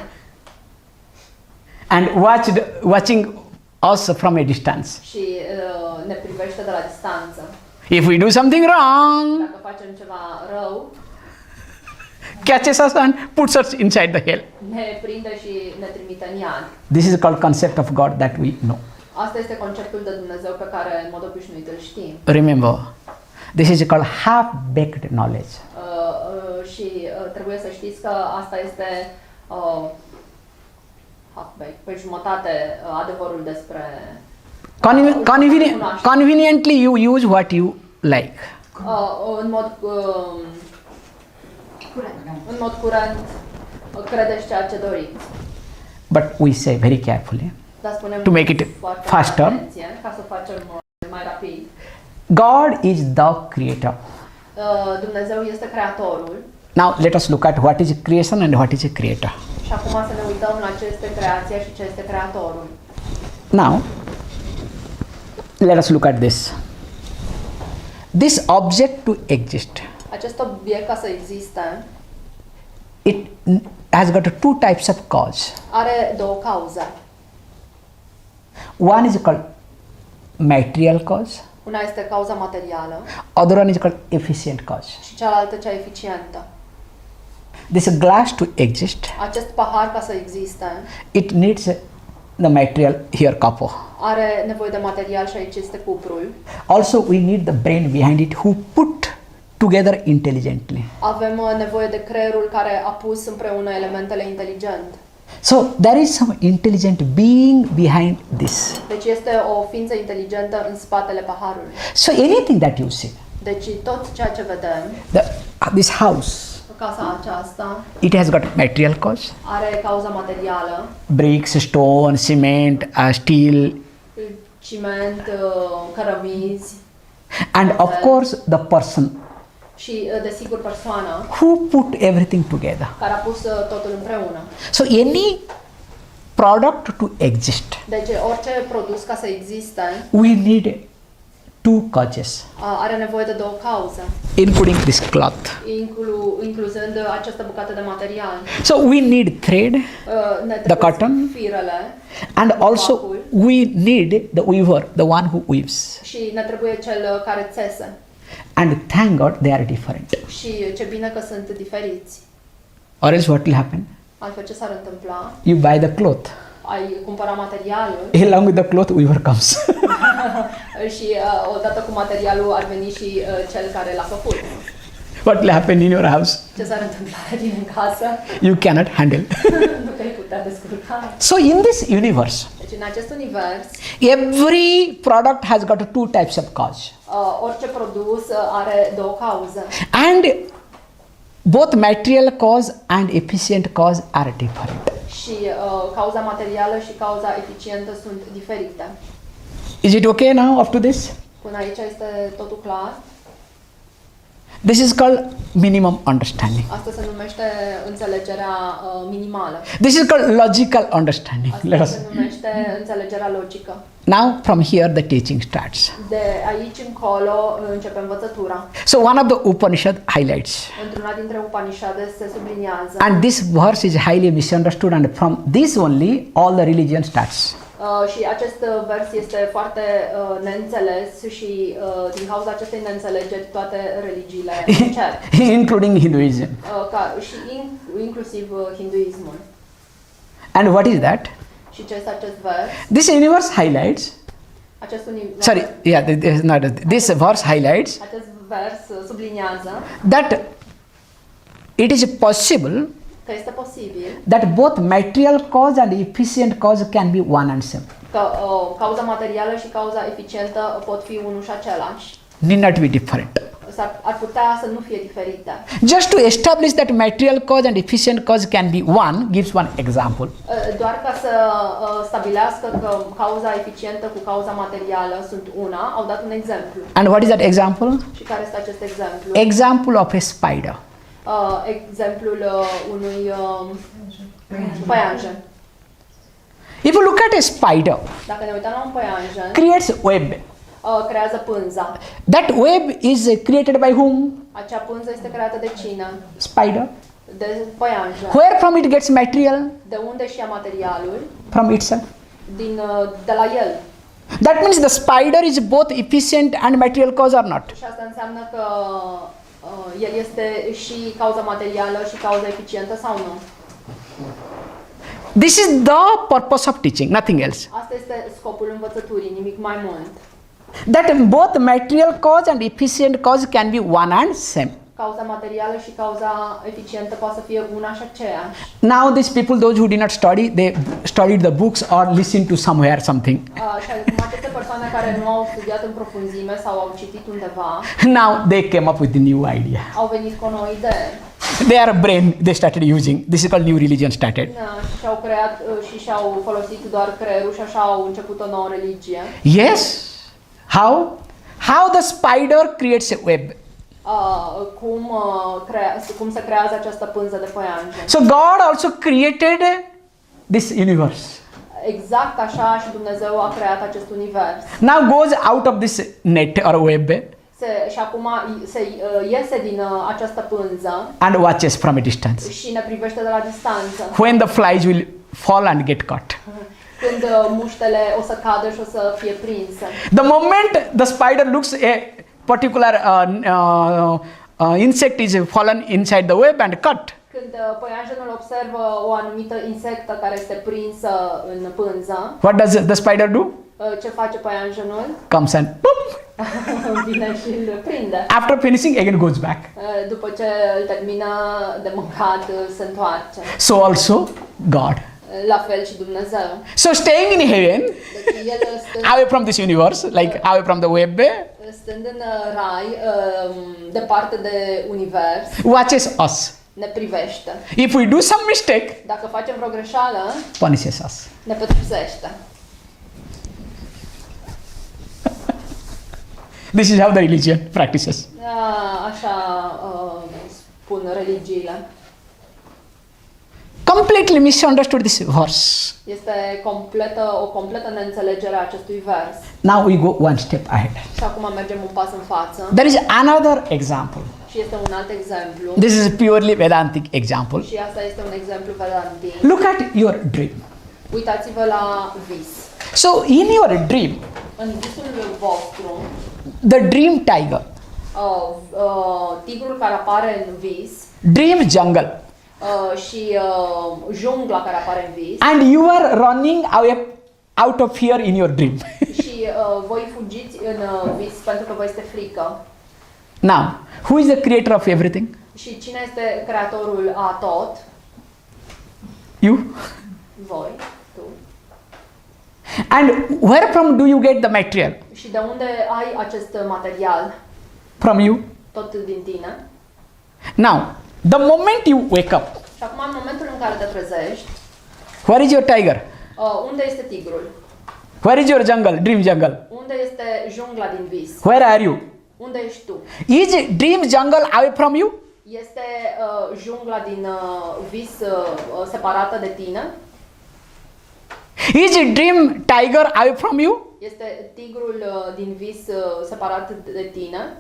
Speaker 1: And watching us from a distance.
Speaker 2: Și ne privește de la distanță.
Speaker 1: If we do something wrong,
Speaker 2: Dacă facem ceva rău,
Speaker 1: catches us and puts us inside the hell.
Speaker 2: ne prinde și ne trimite în iad.
Speaker 1: This is called concept of God that we know.
Speaker 2: Asta este conceptul de Dumnezeu pe care în mod obișnuit îl știm.
Speaker 1: Remember, this is called half-baked knowledge.
Speaker 2: Și trebuie să știți că asta este pe jumătate adevărul despre
Speaker 1: Conveniently you use what you like.
Speaker 2: în mod curent credeți ceea ce doriți.
Speaker 1: But we say very carefully,
Speaker 2: Dar spunem
Speaker 1: to make it
Speaker 2: foarte
Speaker 1: faster,
Speaker 2: atenție, ca să facem mai rapid.
Speaker 1: God is the creator.
Speaker 2: Dumnezeu este creatorul.
Speaker 1: Now let us look at what is creation and what is a creator.
Speaker 2: Și acum să ne uităm la ce este creația și ce este creatorul.
Speaker 1: Now let us look at this. This object to exist,
Speaker 2: Acest obiect, ca să existe,
Speaker 1: it has got two types of cause.
Speaker 2: are două cauze.
Speaker 1: One is called material cause,
Speaker 2: Una este cauza materială
Speaker 1: other one is called efficient cause.
Speaker 2: și cealaltă cea eficientă.
Speaker 1: This glass to exist,
Speaker 2: Acest pahar, ca să existe,
Speaker 1: it needs the material here, copper.
Speaker 2: are nevoie de material și aici este cuprul.
Speaker 1: Also we need the brain behind it who put together intelligently.
Speaker 2: Avem nevoie de creierul care a pus împreună elementele inteligent.
Speaker 1: So there is some intelligent being behind this.
Speaker 2: Deci este o ființă inteligentă în spatele paharului.
Speaker 1: So anything that you see,
Speaker 2: Deci tot ceea ce vedem,
Speaker 1: this house,
Speaker 2: casa aceasta
Speaker 1: it has got material cause,
Speaker 2: are cauza materială,
Speaker 1: bricks, stone, cement, steel,
Speaker 2: ciment, cărămizi
Speaker 1: and of course the person
Speaker 2: și, desigur, persoana
Speaker 1: who put everything together.
Speaker 2: care a pus totul împreună.
Speaker 1: So any product to exist,
Speaker 2: Deci orice produs, ca să existe,
Speaker 1: we need two causes,
Speaker 2: are nevoie de două cauze,
Speaker 1: including this cloth.
Speaker 2: incluzând această bucată de material.
Speaker 1: So we need thread,
Speaker 2: Ne
Speaker 1: the
Speaker 2: trebuie
Speaker 1: cotton,
Speaker 2: firele
Speaker 1: and also we need the weaver, the one who weaves.
Speaker 2: și ne trebuie cel care țese.
Speaker 1: And thank God they are different.
Speaker 2: Și ce bine că sunt diferiți.
Speaker 1: Or else what will happen?
Speaker 2: Altfel ce s-ar întâmpla?
Speaker 1: You buy the cloth.
Speaker 2: Ai cumpăra materialul
Speaker 1: Along with the cloth, weaver comes.
Speaker 2: și odată cu materialul ar veni și cel care l-a făcut.
Speaker 1: What will happen in your house?
Speaker 2: Ce s-ar întâmpla la tine în casă?
Speaker 1: You cannot handle.
Speaker 2: Nu te-ai putea descurca.
Speaker 1: So in this universe,
Speaker 2: Deci în acest univers,
Speaker 1: every product has got two types of cause.
Speaker 2: orice produs are două cauze.
Speaker 1: And both material cause and efficient cause are different.
Speaker 2: Și cauza materială și cauza eficientă sunt diferite.
Speaker 1: Is it okay now up to this?
Speaker 2: Până aici este totul clar.
Speaker 1: This is called minimum understanding.
Speaker 2: Asta se numește înțelegerea minimală.
Speaker 1: This is called logical understanding. Let
Speaker 2: Asta
Speaker 1: us.
Speaker 2: se numește înțelegerea logică.
Speaker 1: Now from here the teaching starts.
Speaker 2: De aici încolo începe învățătura.
Speaker 1: So one of the Upanishad highlights.
Speaker 2: Într-una dintre Upanishade se subliniază
Speaker 1: And this verse is highly misunderstood, and from this only all the religion starts.
Speaker 2: Și acest vers este foarte neînțeles și din cauza acestei neînțelegeri toate religiile încep.
Speaker 1: Including Hinduism.
Speaker 2: Și inclusiv hinduismul.
Speaker 1: And what is that?
Speaker 2: Și ce este acest vers?
Speaker 1: This universe highlights.
Speaker 2: Acest univers,
Speaker 1: Sorry, yeah, this verse highlights
Speaker 2: acest vers subliniază
Speaker 1: that it is possible
Speaker 2: că este posibil
Speaker 1: that both material cause and efficient cause can be one and same.
Speaker 2: că cauza materială și cauza eficientă pot fi unul și același.
Speaker 1: Need not be different.
Speaker 2: Ar putea să nu fie diferite.
Speaker 1: Just to establish that material cause and efficient cause can be one, gives one example.
Speaker 2: Doar ca să stabilească că cauza eficientă cu cauza materială sunt una, au dat un exemplu.
Speaker 1: And what is that example?
Speaker 2: Și care este acest exemplu?
Speaker 1: Example of a spider.
Speaker 2: Exemplul unui păianjen.
Speaker 1: If you look at a spider,
Speaker 2: Dacă ne uităm la un păianjen,
Speaker 1: creates web.
Speaker 2: creează pânza.
Speaker 1: That web is created by whom?
Speaker 2: Acea pânză este creată de cine?
Speaker 1: Spider.
Speaker 2: De păianjen.
Speaker 1: Where from it gets material?
Speaker 2: De unde și ia materialul?
Speaker 1: From itself.
Speaker 2: De la el.
Speaker 1: That means the spider is both efficient and material cause or not?
Speaker 2: Și asta înseamnă că el este și cauza materială și cauza eficientă sau nu?
Speaker 1: This is the purpose of teaching, nothing else.
Speaker 2: Asta este scopul învățăturii, nimic mai mult.
Speaker 1: That both material cause and efficient cause can be one and same.
Speaker 2: Cauza materială și cauza eficientă poate să fie una și aceeași.
Speaker 1: Now these people, those who did not study, they studied the books or listened to somewhere something.
Speaker 2: Și acum aceste persoane care nu au studiat în profunzime sau au citit undeva,
Speaker 1: Now they came up with the new idea.
Speaker 2: au venit cu o nouă idee.
Speaker 1: Their brain they started using. This is called new religion started.
Speaker 2: Și și-au creat și-au folosit doar creierul și așa au început o nouă religie.
Speaker 1: Yes. How? How the spider creates a web.
Speaker 2: Cum se creează această pânză de păianjen.
Speaker 1: So God also created this universe.
Speaker 2: Exact așa și Dumnezeu a creat acest univers.
Speaker 1: Now goes out of this net or web
Speaker 2: Și acum se iese din această pânză
Speaker 1: and watches from a distance.
Speaker 2: și ne privește de la distanță.
Speaker 1: When the flies will fall and get caught.
Speaker 2: Când muștele o să cadă și o să fie prinse.
Speaker 1: The moment the spider looks a particular insect is fallen inside the web and cut.
Speaker 2: Când păianjenul observă o anumită insectă care este prinsă în pânză,
Speaker 1: What does the spider do?
Speaker 2: ce face păianjenul?
Speaker 1: Comes and boom.
Speaker 2: Vine și îl prinde.
Speaker 1: After finishing again goes back.
Speaker 2: După ce îl termină de mâncat, se întoarce.
Speaker 1: So also God.
Speaker 2: La fel și Dumnezeu.
Speaker 1: So staying in heaven,
Speaker 2: Deci el
Speaker 1: away from this universe, like away from the web,
Speaker 2: stând în rai, departe de univers,
Speaker 1: watches us.
Speaker 2: ne privește.
Speaker 1: If we do some mistake,
Speaker 2: Dacă facem vreo greșeală,
Speaker 1: punishes us.
Speaker 2: ne pedepsește.
Speaker 1: This is how the religion practices.
Speaker 2: Așa spun religiile.
Speaker 1: Completely misunderstood this verse.
Speaker 2: Este o completă neînțelegere a acestui vers.
Speaker 1: Now we go one step ahead.
Speaker 2: Și acum mergem un pas în față.
Speaker 1: There is another example.
Speaker 2: Și este un alt exemplu.
Speaker 1: This is a purely Vedantic example.
Speaker 2: Și asta este un exemplu vedantic.
Speaker 1: Look at your dream.
Speaker 2: Uitați-vă la vis.
Speaker 1: So in your dream,
Speaker 2: În visul vostru,
Speaker 1: the dream tiger,
Speaker 2: tigrul care apare în vis
Speaker 1: dream jungle,
Speaker 2: și jungla care apare în vis
Speaker 1: and you are running away out of fear in your dream.
Speaker 2: și voi fugiți în vis pentru că vă este frică.
Speaker 1: Now, who is the creator of everything?
Speaker 2: Și cine este creatorul a tot?
Speaker 1: You.
Speaker 2: Voi, tu.
Speaker 1: And where from do you get the material?
Speaker 2: Și de unde ai acest material?
Speaker 1: From you.
Speaker 2: Tot din tine.
Speaker 1: Now, the moment you wake up,
Speaker 2: Și acum, în momentul în care te trezești,
Speaker 1: where is your tiger?
Speaker 2: unde este tigrul?
Speaker 1: Where is your jungle, dream jungle?
Speaker 2: Unde este jungla din vis?
Speaker 1: Where are you?
Speaker 2: Unde ești tu?
Speaker 1: Is dream jungle away from you?
Speaker 2: Este jungla din vis separată de tine?
Speaker 1: Is dream tiger away from you?
Speaker 2: Este tigrul din vis separat de tine?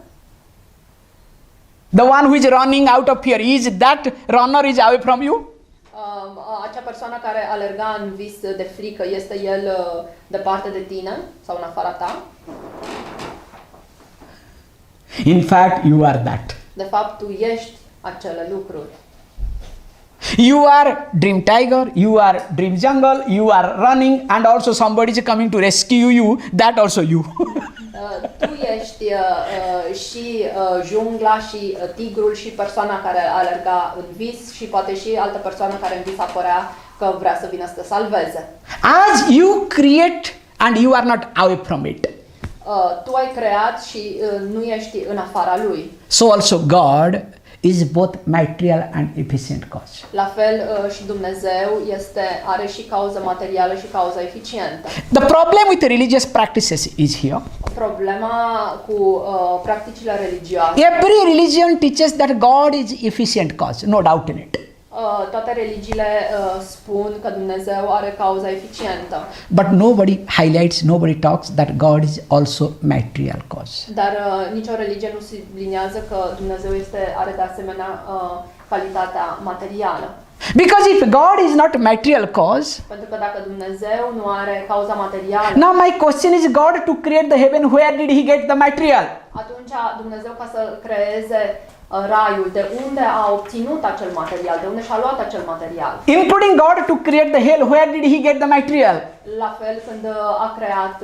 Speaker 1: The one who is running out of fear, is that runner is away from you?
Speaker 2: Acea persoană care alerga în vis de frică, este el departe de tine sau în afara ta?
Speaker 1: In fact, you are that.
Speaker 2: De fapt, tu ești acele lucruri.
Speaker 1: You are dream tiger, you are dream jungle, you are running, and also somebody is coming to rescue you, that also you.
Speaker 2: Tu ești numești și jungla și tigrul și persoana care alerga în vis și poate și altă persoană care în vis apărea că vrea să vină să te salveze.
Speaker 1: As you create and you are not away from it,
Speaker 2: Tu ai creat și nu ești în afara lui.
Speaker 1: so also God is both material and efficient cause.
Speaker 2: La fel și Dumnezeu are și cauză materială și cauză eficientă.
Speaker 1: The problem with the religious practices is here.
Speaker 2: Problema cu practicile religioase.
Speaker 1: Every religion teaches that God is efficient cause, no doubt in it.
Speaker 2: Toate religiile spun că Dumnezeu are cauza eficientă.
Speaker 1: But nobody highlights, nobody talks that God is also material cause.
Speaker 2: Dar nicio religie nu subliniază că Dumnezeu are de asemenea calitatea materială.
Speaker 1: Because if God is not material cause,
Speaker 2: Pentru că dacă Dumnezeu nu are cauza materială,
Speaker 1: now my question is, God to create the heaven, where did he get the material?
Speaker 2: atunci Dumnezeu ca să creeze raiul, de unde a obținut acel material, de unde și-a luat acel material.
Speaker 1: Including God to create the hell, where did he get the material?
Speaker 2: La fel când a creat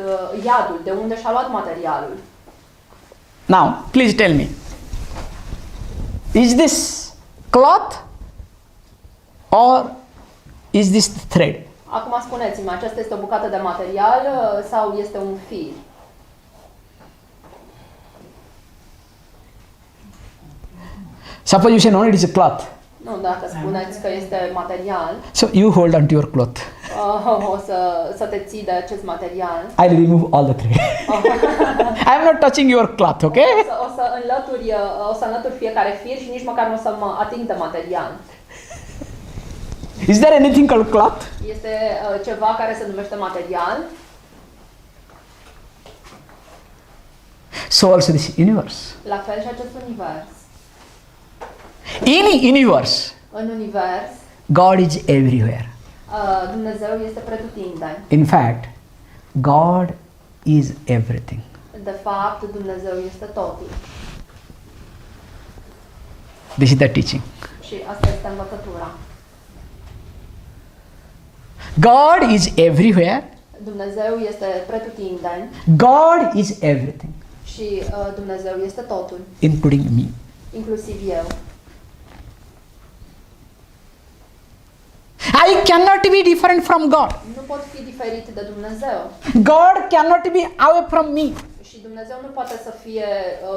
Speaker 2: iadul, de unde și-a luat materialul.
Speaker 1: Now, please tell me, is this cloth or is this thread?
Speaker 2: Acum spuneți-mi, aceasta este o bucată de material sau este un fir?
Speaker 1: Suppose you say no, it is a cloth.
Speaker 2: Nu, dacă spuneți că este material,
Speaker 1: So you hold on to your cloth.
Speaker 2: o să te ții de acest material.
Speaker 1: I will remove all the thread. I am not touching your cloth, okay?
Speaker 2: O să înlături fiecare fir și nici măcar nu o să mă ating de material.
Speaker 1: Is there anything called cloth?
Speaker 2: Este ceva care se numește material.
Speaker 1: So also this universe.
Speaker 2: La fel și acest univers.
Speaker 1: In universe,
Speaker 2: În univers,
Speaker 1: God is everywhere.
Speaker 2: Dumnezeu este pretutindeni.
Speaker 1: In fact, God is everything.
Speaker 2: De fapt, Dumnezeu este totul.
Speaker 1: This is the teaching.
Speaker 2: Și asta este învățătura.
Speaker 1: God is everywhere.
Speaker 2: Dumnezeu este pretutindeni
Speaker 1: God is everything,
Speaker 2: și Dumnezeu este totul,
Speaker 1: including me.
Speaker 2: inclusiv eu.
Speaker 1: I cannot be different from God.
Speaker 2: Nu pot fi diferit de Dumnezeu.
Speaker 1: God cannot be away from me.
Speaker 2: Și Dumnezeu nu poate să fie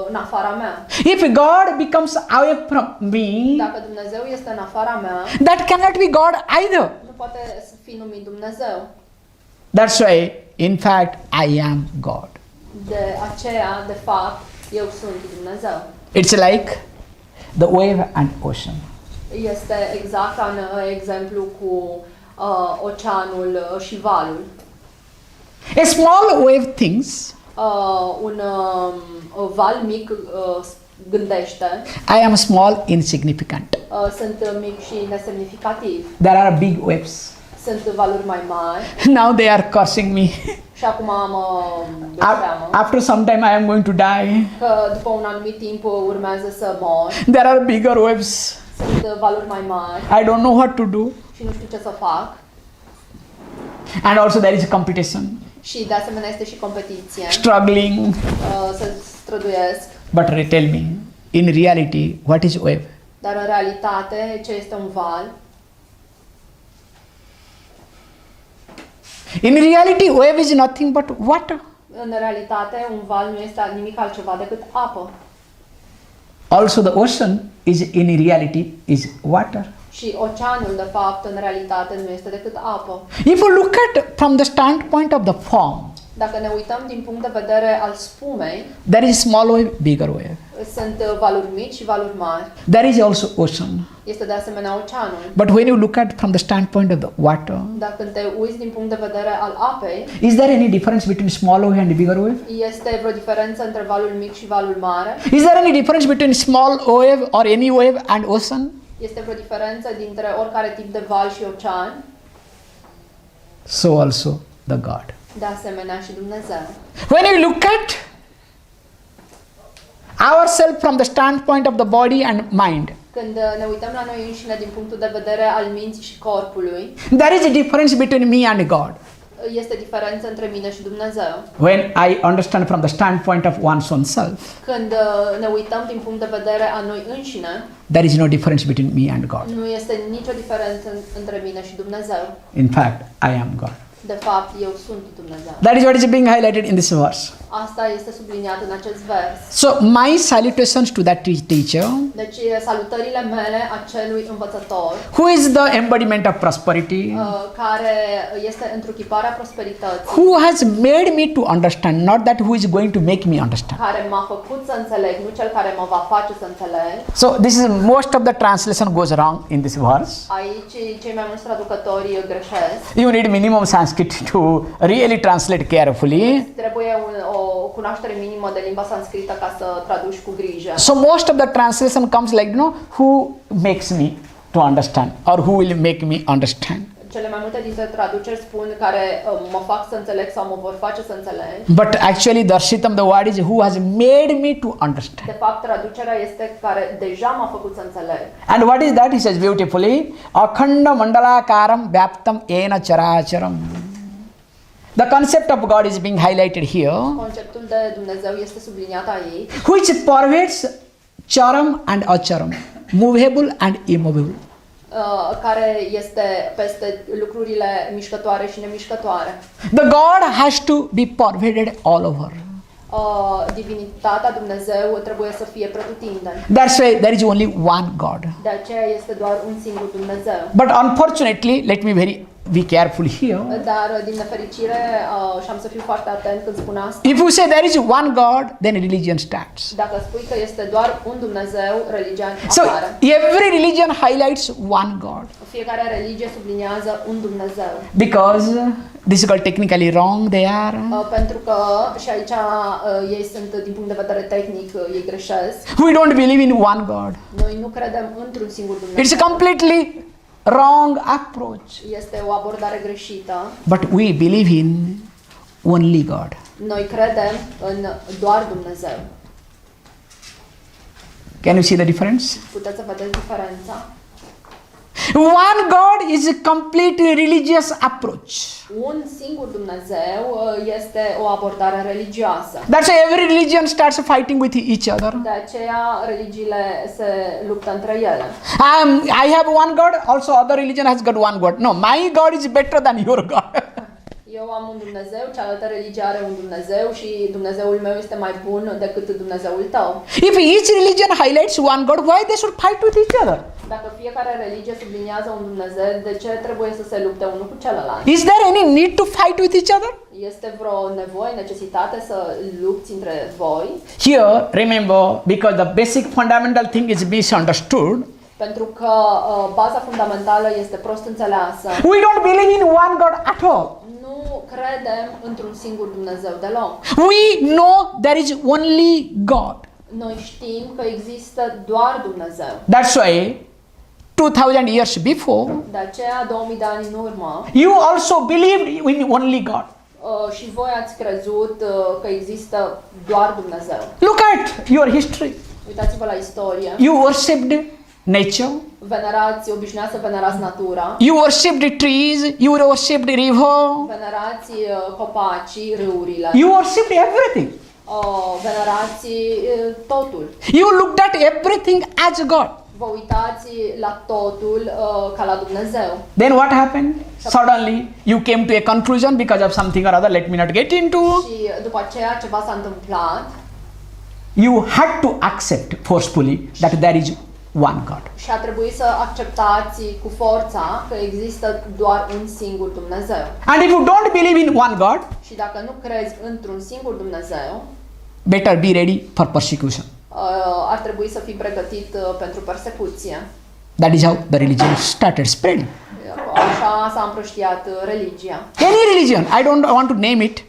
Speaker 2: în afara mea.
Speaker 1: If God becomes away from me,
Speaker 2: Dacă Dumnezeu este în afara mea,
Speaker 1: that cannot be God either.
Speaker 2: nu poate să fie numit Dumnezeu.
Speaker 1: That's why, in fact, I am God.
Speaker 2: De aceea, de fapt, eu sunt Dumnezeu.
Speaker 1: It's like the wave and ocean.
Speaker 2: Este exact ca în exemplu cu oceanul și valul.
Speaker 1: A small wave thinks,
Speaker 2: Un val mic gândește,
Speaker 1: I am small, insignificant.
Speaker 2: sunt mic și nesemnificativ.
Speaker 1: There are big waves.
Speaker 2: Sunt valuri mai mari
Speaker 1: Now they are cursing me.
Speaker 2: și acum mă seamă
Speaker 1: After some time I am going to die.
Speaker 2: că după un anumit timp urmează să mor.
Speaker 1: There are bigger waves.
Speaker 2: Sunt valuri mai mari
Speaker 1: I don't know what to do.
Speaker 2: și nu știu ce să fac.
Speaker 1: And also there is competition,
Speaker 2: Și de asemenea este și competiție.
Speaker 1: struggling.
Speaker 2: Să străduiesc.
Speaker 1: But tell me, in reality, what is wave?
Speaker 2: Dar în realitate, ce este un val?
Speaker 1: In reality, wave is nothing but water.
Speaker 2: În realitate, un val nu este nimic altceva decât apă.
Speaker 1: Also the ocean is in reality is water.
Speaker 2: Și oceanul, de fapt, în realitate nu este decât apă.
Speaker 1: If you look at from the standpoint of the form,
Speaker 2: Dacă ne uităm din punct de vedere al spumei,
Speaker 1: there is small wave, bigger wave.
Speaker 2: sunt valuri mici și valuri mari.
Speaker 1: There is also ocean.
Speaker 2: Este de asemenea oceanul.
Speaker 1: But when you look at from the standpoint of the water,
Speaker 2: Dar când te uiți din punct de vedere al apei,
Speaker 1: is there any difference between small wave and bigger wave?
Speaker 2: este vreo diferență între valul mic și valul mare?
Speaker 1: Is there any difference between small wave or any wave and ocean?
Speaker 2: Este vreo diferență dintre oricare tip de val și ocean?
Speaker 1: So also the God.
Speaker 2: De asemenea și Dumnezeu.
Speaker 1: When you look at ourselves from the standpoint of the body and mind,
Speaker 2: Când ne uităm la noi înșine din punctul de vedere al minții și corpului,
Speaker 1: there is a difference between me and God.
Speaker 2: Este diferență între mine și Dumnezeu.
Speaker 1: When I understand from the standpoint of one's own self,
Speaker 2: Când ne uităm din punct de vedere a noi înșine,
Speaker 1: there is no difference between me and God.
Speaker 2: nu este nicio diferență între mine și Dumnezeu.
Speaker 1: In fact, I am God.
Speaker 2: De fapt, eu sunt Dumnezeu.
Speaker 1: That is what is being highlighted in this verse.
Speaker 2: Asta este subliniat în acest vers.
Speaker 1: So, my salutations to that teacher,
Speaker 2: Deci, salutările mele acelui învățător,
Speaker 1: who is the embodiment of prosperity,
Speaker 2: care este întruchiparea prosperității,
Speaker 1: who has made me to understand, not that who is going to make me understand.
Speaker 2: care m-a făcut să înțeleg, nu cel care mă va face să înțeleg.
Speaker 1: So, this is most of the translation goes wrong in this verse.
Speaker 2: Aici, cei mai mulți traducători greșesc.
Speaker 1: You need minimum Sanskrit to really translate carefully.
Speaker 2: Trebuie o cunoaștere minimă de limba sanscrită ca să traduci cu grijă.
Speaker 1: So most of the translation comes like, who makes me to understand or who will make me understand.
Speaker 2: Cele mai multe dintre traduceri spun care mă fac să înțeleg sau mă vor face să înțeleg.
Speaker 1: But actually darshitam, the word is who has made me to understand.
Speaker 2: De fapt, traducerea este care deja m-a făcut să înțeleg.
Speaker 1: And what is that? He says beautifully, Akhanda Mandalakaram, Vyaptam, yena, caracaram. The concept of God is being highlighted here,
Speaker 2: Conceptul de Dumnezeu este subliniat aici,
Speaker 1: which pervades charam and acharam, movable and immovable.
Speaker 2: care este peste lucrurile mișcătoare și nemișcătoare.
Speaker 1: The God has to be pervaded all over.
Speaker 2: Divinitatea Dumnezeu trebuie să fie pretutindeni.
Speaker 1: That's why there is only one God.
Speaker 2: De aceea este doar un singur Dumnezeu.
Speaker 1: But unfortunately, let me be careful here.
Speaker 2: Dar din nefericire, și am să fiu foarte atent când spun asta,
Speaker 1: If you say there is one God, then religion starts.
Speaker 2: dacă spui că este doar un Dumnezeu, religia
Speaker 1: So
Speaker 2: apare.
Speaker 1: every religion highlights one God.
Speaker 2: Fiecare religie subliniază un Dumnezeu.
Speaker 1: Because this is called technically wrong, they are.
Speaker 2: Pentru că, și aici ei sunt, din punct de vedere tehnic, ei greșesc.
Speaker 1: We don't believe in one God.
Speaker 2: Noi nu credem într-un singur
Speaker 1: It's
Speaker 2: Dumnezeu.
Speaker 1: a completely wrong approach.
Speaker 2: Este o abordare greșită.
Speaker 1: But we believe in only God.
Speaker 2: Noi credem în doar Dumnezeu.
Speaker 1: Can you see the difference?
Speaker 2: Puteți să vedeți diferența?
Speaker 1: One God is a complete religious approach.
Speaker 2: Un singur Dumnezeu este o abordare religioasă.
Speaker 1: That's why every religion starts fighting with each other.
Speaker 2: De aceea religiile se luptă între ele.
Speaker 1: I have one God, also other religion has got one God. No, my God is better than your God.
Speaker 2: Eu am un Dumnezeu, cealaltă religie are un Dumnezeu și Dumnezeul meu este mai bun decât Dumnezeul tău.
Speaker 1: If each religion highlights one God, why they should fight with each other?
Speaker 2: Dacă fiecare religie subliniază un Dumnezeu, de ce trebuie să se lupte unul cu celălalt?
Speaker 1: Is there any need to fight with each other?
Speaker 2: Este vreo nevoie, necesitate să lupți între voi?
Speaker 1: Here, remember, because the basic fundamental thing is misunderstood,
Speaker 2: Pentru că baza fundamentală este prost înțeleasă.
Speaker 1: we don't believe in one God at all.
Speaker 2: Nu credem într-un singur Dumnezeu deloc.
Speaker 1: We know there is only God.
Speaker 2: Noi știm că există doar Dumnezeu.
Speaker 1: That's why 2000 years before,
Speaker 2: De aceea, 2000 de ani în urmă,
Speaker 1: you also believed in only God.
Speaker 2: și voi ați crezut că există doar Dumnezeu.
Speaker 1: Look at your history.
Speaker 2: Uitați-vă la istorie.
Speaker 1: You worshipped nature.
Speaker 2: Obișnuiați să venerați natura.
Speaker 1: You worshipped trees. You worshipped river.
Speaker 2: Venerați copacii, râurile.
Speaker 1: You worshipped everything.
Speaker 2: Venerați totul.
Speaker 1: You looked at everything as God.
Speaker 2: Vă uitați la totul ca la Dumnezeu.
Speaker 1: Then what happened? Suddenly you came to a conclusion because of something or other. Let me not get into.
Speaker 2: Și după aceea ceva s-a întâmplat.
Speaker 1: You had to accept forcefully that there is one God.
Speaker 2: Și a trebuit să acceptați cu forța că există doar un singur Dumnezeu.
Speaker 1: And if you don't believe in one God,
Speaker 2: Și dacă nu crezi într-un singur Dumnezeu,
Speaker 1: better be ready for persecution.
Speaker 2: ar trebui să fii pregătit pentru persecuție.
Speaker 1: That is how the religion started spreading.
Speaker 2: Așa s-a împrăștiat religia.
Speaker 1: Any religion, I don't want to name it.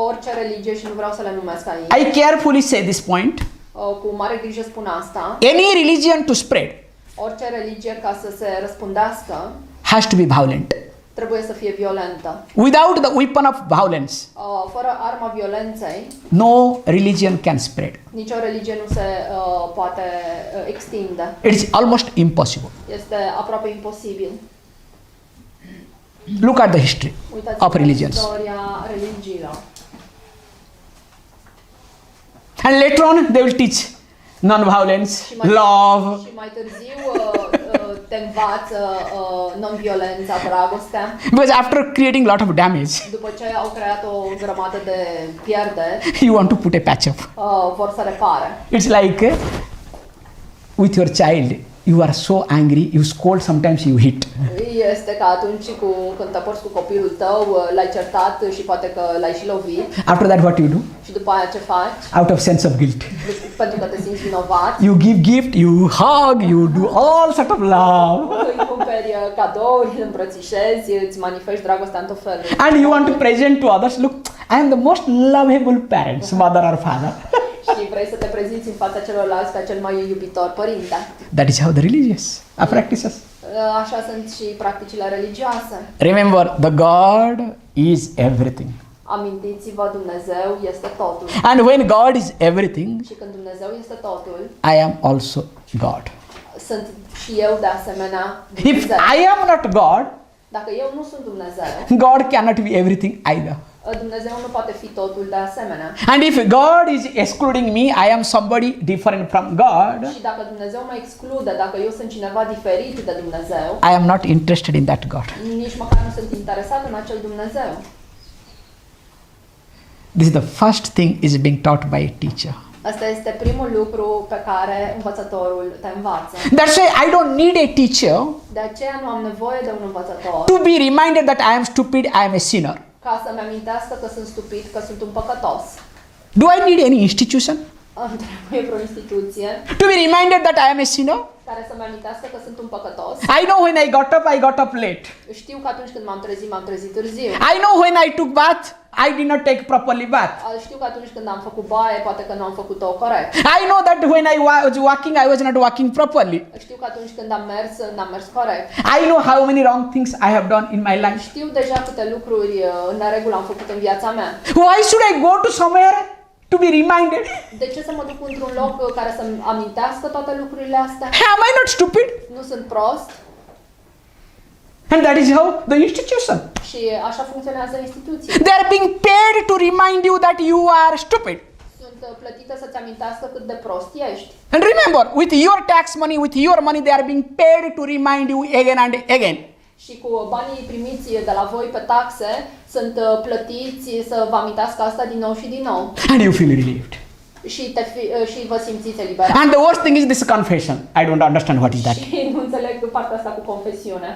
Speaker 2: Orice religie, și nu vreau să le numesc aici.
Speaker 1: I carefully say this point.
Speaker 2: Cu mare grijă spun asta.
Speaker 1: Any religion to spread
Speaker 2: Orice religie, ca să se răspândească,
Speaker 1: has to be violent.
Speaker 2: trebuie să fie violentă.
Speaker 1: Without the weapon of violence,
Speaker 2: Fără arma violenței,
Speaker 1: no religion can spread.
Speaker 2: nicio religie nu se poate extinde.
Speaker 1: It is almost impossible.
Speaker 2: Este aproape imposibil.
Speaker 1: Look at the history
Speaker 2: Uitați-vă
Speaker 1: of
Speaker 2: la
Speaker 1: religions.
Speaker 2: istoria religiilor.
Speaker 1: And later on, they will teach non-violence, love.
Speaker 2: Și mai târziu te învață non-violența, dragostea.
Speaker 1: Because after creating a lot of damage,
Speaker 2: După ce au creat o grămadă de pierderi,
Speaker 1: you want to put a patch up.
Speaker 2: vor să repare.
Speaker 1: It's like with your child, you are so angry, you scold, sometimes you hit.
Speaker 2: Este ca atunci când te porți cu copilul tău, l-ai certat și poate că l-ai și lovit.
Speaker 1: After that, what you do?
Speaker 2: Și după aia ce faci?
Speaker 1: Out of sense of guilt,
Speaker 2: Pentru că te simți vinovat.
Speaker 1: you give gift, you hug, you do all sort of love.
Speaker 2: Îi cumperi cadouri, îl îmbrățișezi, îți manifesti dragostea în tot felul.
Speaker 1: And you want to present to others, look, I am the most lovable parents, mother or father.
Speaker 2: Și vrei să te prezinți în fața celorlalți ca cel mai iubitor părinte.
Speaker 1: That is how the religious are practices.
Speaker 2: Așa sunt și practicile religioase.
Speaker 1: Remember, the God is everything.
Speaker 2: Amintiți-vă, Dumnezeu este totul.
Speaker 1: And when God is everything,
Speaker 2: Și când Dumnezeu este totul,
Speaker 1: I am also God.
Speaker 2: sunt și eu de asemenea
Speaker 1: If
Speaker 2: Dumnezeu.
Speaker 1: I am not God,
Speaker 2: Dacă eu nu sunt Dumnezeu,
Speaker 1: God cannot be everything either.
Speaker 2: Dumnezeu nu poate fi totul de asemenea.
Speaker 1: And if God is excluding me, I am somebody different from God,
Speaker 2: Și dacă Dumnezeu mă exclude, dacă eu sunt cineva diferit de Dumnezeu,
Speaker 1: I am not interested in that God.
Speaker 2: nici măcar nu sunt interesat în acel Dumnezeu.
Speaker 1: This is the first thing is being taught by a teacher.
Speaker 2: Asta este primul lucru pe care învățătorul te învață.
Speaker 1: That's why I don't need a teacher
Speaker 2: De aceea nu am nevoie de un învățător
Speaker 1: to be reminded that I am stupid, I am a sinner.
Speaker 2: ca să-mi amintească că sunt stupid, că sunt un păcătos.
Speaker 1: Do I need any institution
Speaker 2: Îmi trebuie vreo instituție
Speaker 1: to be reminded that I am a sinner?
Speaker 2: care să-mi amintească că sunt un păcătos.
Speaker 1: I know when I got up late.
Speaker 2: Știu că atunci când m-am trezit târziu.
Speaker 1: I know when I took bath, I did not take properly bath.
Speaker 2: Știu că atunci când am făcut baie, poate că nu am făcut-o corect.
Speaker 1: I know that when I was walking, I was not walking properly.
Speaker 2: Știu că atunci când am mers, n-am mers corect.
Speaker 1: I know how many wrong things I have done in my life.
Speaker 2: Știu deja câte lucruri în neregulă am făcut în viața mea.
Speaker 1: Why should I go to somewhere to be reminded?
Speaker 2: De ce să mă duc într-un loc care să-mi amintească toate lucrurile astea?
Speaker 1: Am I not stupid?
Speaker 2: Nu sunt prost
Speaker 1: And that is how the institution.
Speaker 2: și așa funcționează instituția.
Speaker 1: They are being paid to remind you that you are stupid.
Speaker 2: Sunt plătite să-ți amintească cât de prost ești.
Speaker 1: And remember, with your tax money, with your money, they are being paid to remind you again and again.
Speaker 2: Și cu banii primiți de la voi pe taxe, sunt plătiți să vă amintească asta din nou și din nou.
Speaker 1: And you feel relieved.
Speaker 2: Și vă simțiți eliberați.
Speaker 1: And the worst thing is this confession. I don't understand what is that.
Speaker 2: Și nu înțeleg partea asta cu confesiunea.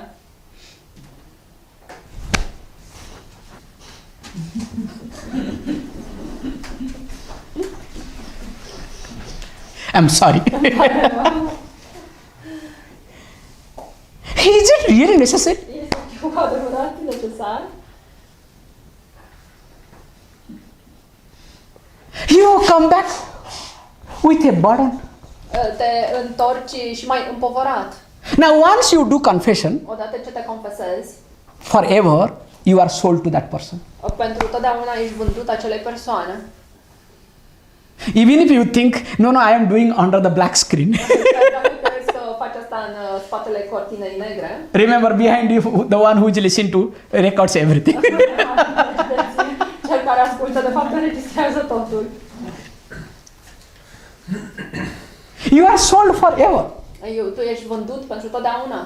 Speaker 1: I'm sorry. Is it really necessary?
Speaker 2: Este cu adevărat necesar?
Speaker 1: You come back with a burden.
Speaker 2: Te întorci și mai împovărat.
Speaker 1: Now, once you do confession,
Speaker 2: Odată ce te confesezi,
Speaker 1: forever you are sold to that person.
Speaker 2: pentru totdeauna ești vândut acelei persoane.
Speaker 1: Even if you think, no, I am doing under the black screen.
Speaker 2: Dacă crezi că faci asta în spatele cortinei negre,
Speaker 1: Remember, behind you, the one who is listening to records everything.
Speaker 2: cel care ascultă, de fapt, înregistrează totul.
Speaker 1: You are sold forever.
Speaker 2: Tu ești vândut pentru totdeauna.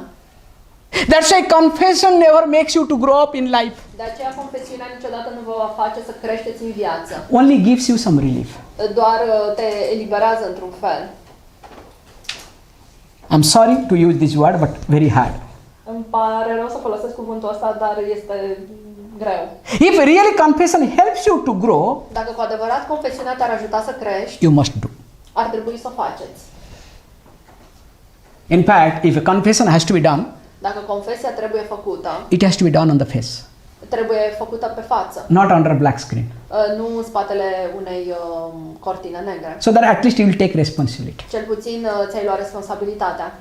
Speaker 1: That's why confession never makes you to grow up in life.
Speaker 2: De aceea confesiunea niciodată nu vă va face să creșteți în viață.
Speaker 1: Only gives you some relief.
Speaker 2: Doar te eliberează într-un fel.
Speaker 1: I'm sorry to use this word, but very hard.
Speaker 2: Îmi pare rău să folosesc cuvântul ăsta, dar este greu.
Speaker 1: If really confession helps you to grow,
Speaker 2: Dacă cu adevărat confesiunea te-ar ajuta să crești,
Speaker 1: you must do.
Speaker 2: ar trebui să o faceți.
Speaker 1: In fact, if a confession has to be done,
Speaker 2: Dacă confesia trebuie făcută,
Speaker 1: it has to be done on the face,
Speaker 2: trebuie făcută pe față,
Speaker 1: not under black screen.
Speaker 2: nu în spatele unei cortine negre.
Speaker 1: So that at least you will take responsibility.
Speaker 2: Cel puțin ți-ai luat responsabilitatea.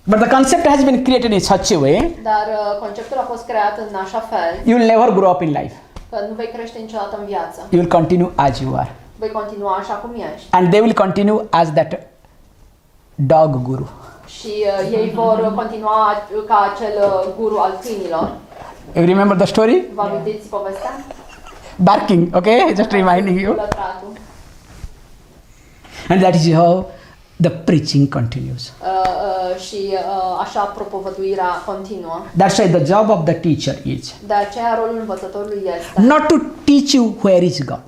Speaker 1: But the concept has been created in such a way,
Speaker 2: Dar conceptul a fost creat în așa fel
Speaker 1: you will never grow up in life.
Speaker 2: că nu vei crește niciodată în viață.
Speaker 1: You will continue as you are.
Speaker 2: Vei continua așa cum ești.
Speaker 1: And they will continue as that dog guru.
Speaker 2: Și ei vor continua ca acel guru al câinilor.
Speaker 1: You remember the story?
Speaker 2: Vă amintiți povestea?
Speaker 1: Barking, okay? Just reminding you.
Speaker 2: Lătratul.
Speaker 1: And that is how the preaching continues.
Speaker 2: Și așa propovăduirea continuă.
Speaker 1: That's why the job of the teacher is
Speaker 2: De aceea rolul învățătorului este
Speaker 1: not to teach you where is God,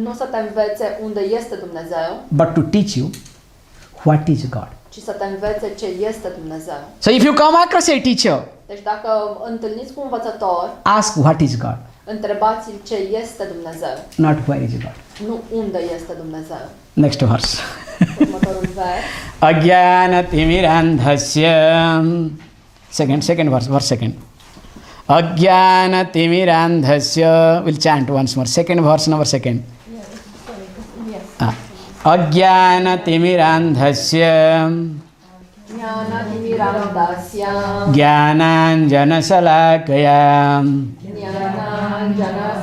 Speaker 2: nu să te învețe unde este Dumnezeu,
Speaker 1: but to teach you what is God.
Speaker 2: ci să te învețe ce este Dumnezeu.
Speaker 1: So if you come across a teacher,
Speaker 2: Deci dacă întâlniți cu un învățător,
Speaker 1: ask what is God,
Speaker 2: întrebați-l ce este Dumnezeu,
Speaker 1: not where is God.
Speaker 2: nu unde este Dumnezeu.
Speaker 1: Next verse.
Speaker 2: Următorul vers.
Speaker 1: Ajnanatirandhasya. Second verse second. Ajnanatirandhasya. We'll chant once more. Second verse, number second. Ajnanatirandhasya.
Speaker 2: Jnanatimirandasya.
Speaker 1: Jnananjanasalakaya.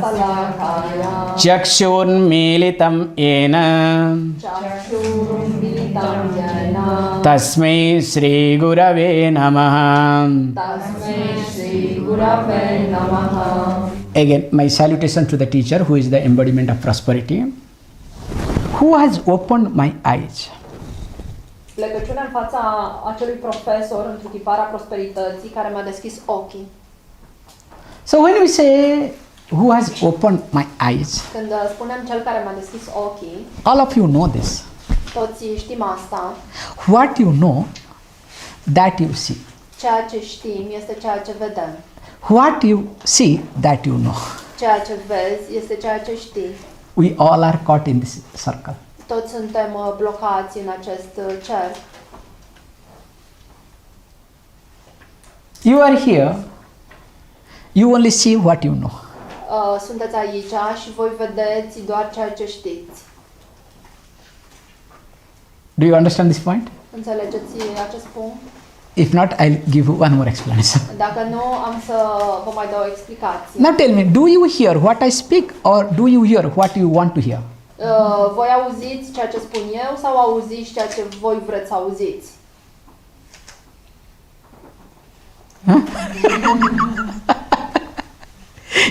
Speaker 2: Jnananjanasalakaya.
Speaker 1: Chakshurmilitam yena.
Speaker 2: Chakshurumilitam yena.
Speaker 1: Tasmai Shri Gurave Namah.
Speaker 2: Tasmai Shri Gurave Namah.
Speaker 1: Again, my salutation to the teacher who is the embodiment of prosperity, who has opened my eyes.
Speaker 2: Plecăciunea în fața acelui profesor, întruchiparea prosperității, care mi-a deschis ochii.
Speaker 1: So when we say who has opened my eyes,
Speaker 2: Când spunem cel care mi-a deschis ochii,
Speaker 1: all of you know this.
Speaker 2: toți știm asta.
Speaker 1: What you know, that you see.
Speaker 2: Ceea ce știm este ceea ce vedem.
Speaker 1: What you see, that you know.
Speaker 2: Ceea ce vezi este ceea ce știi.
Speaker 1: We all are caught in this circle.
Speaker 2: Toți suntem blocați în acest cerc.
Speaker 1: You are here, you only see what you know.
Speaker 2: Sunteți aici și voi vedeți doar ceea ce știți.
Speaker 1: Do you understand this point?
Speaker 2: Înțelegeți acest punct?
Speaker 1: If not, I'll give you one more explanation.
Speaker 2: Dacă nu, am să vă mai dau o explicație.
Speaker 1: Now tell me, do you hear what I speak or do you hear what you want to hear?
Speaker 2: Voi auziți ceea ce spun eu sau auziți ceea ce voi vreți să auziți?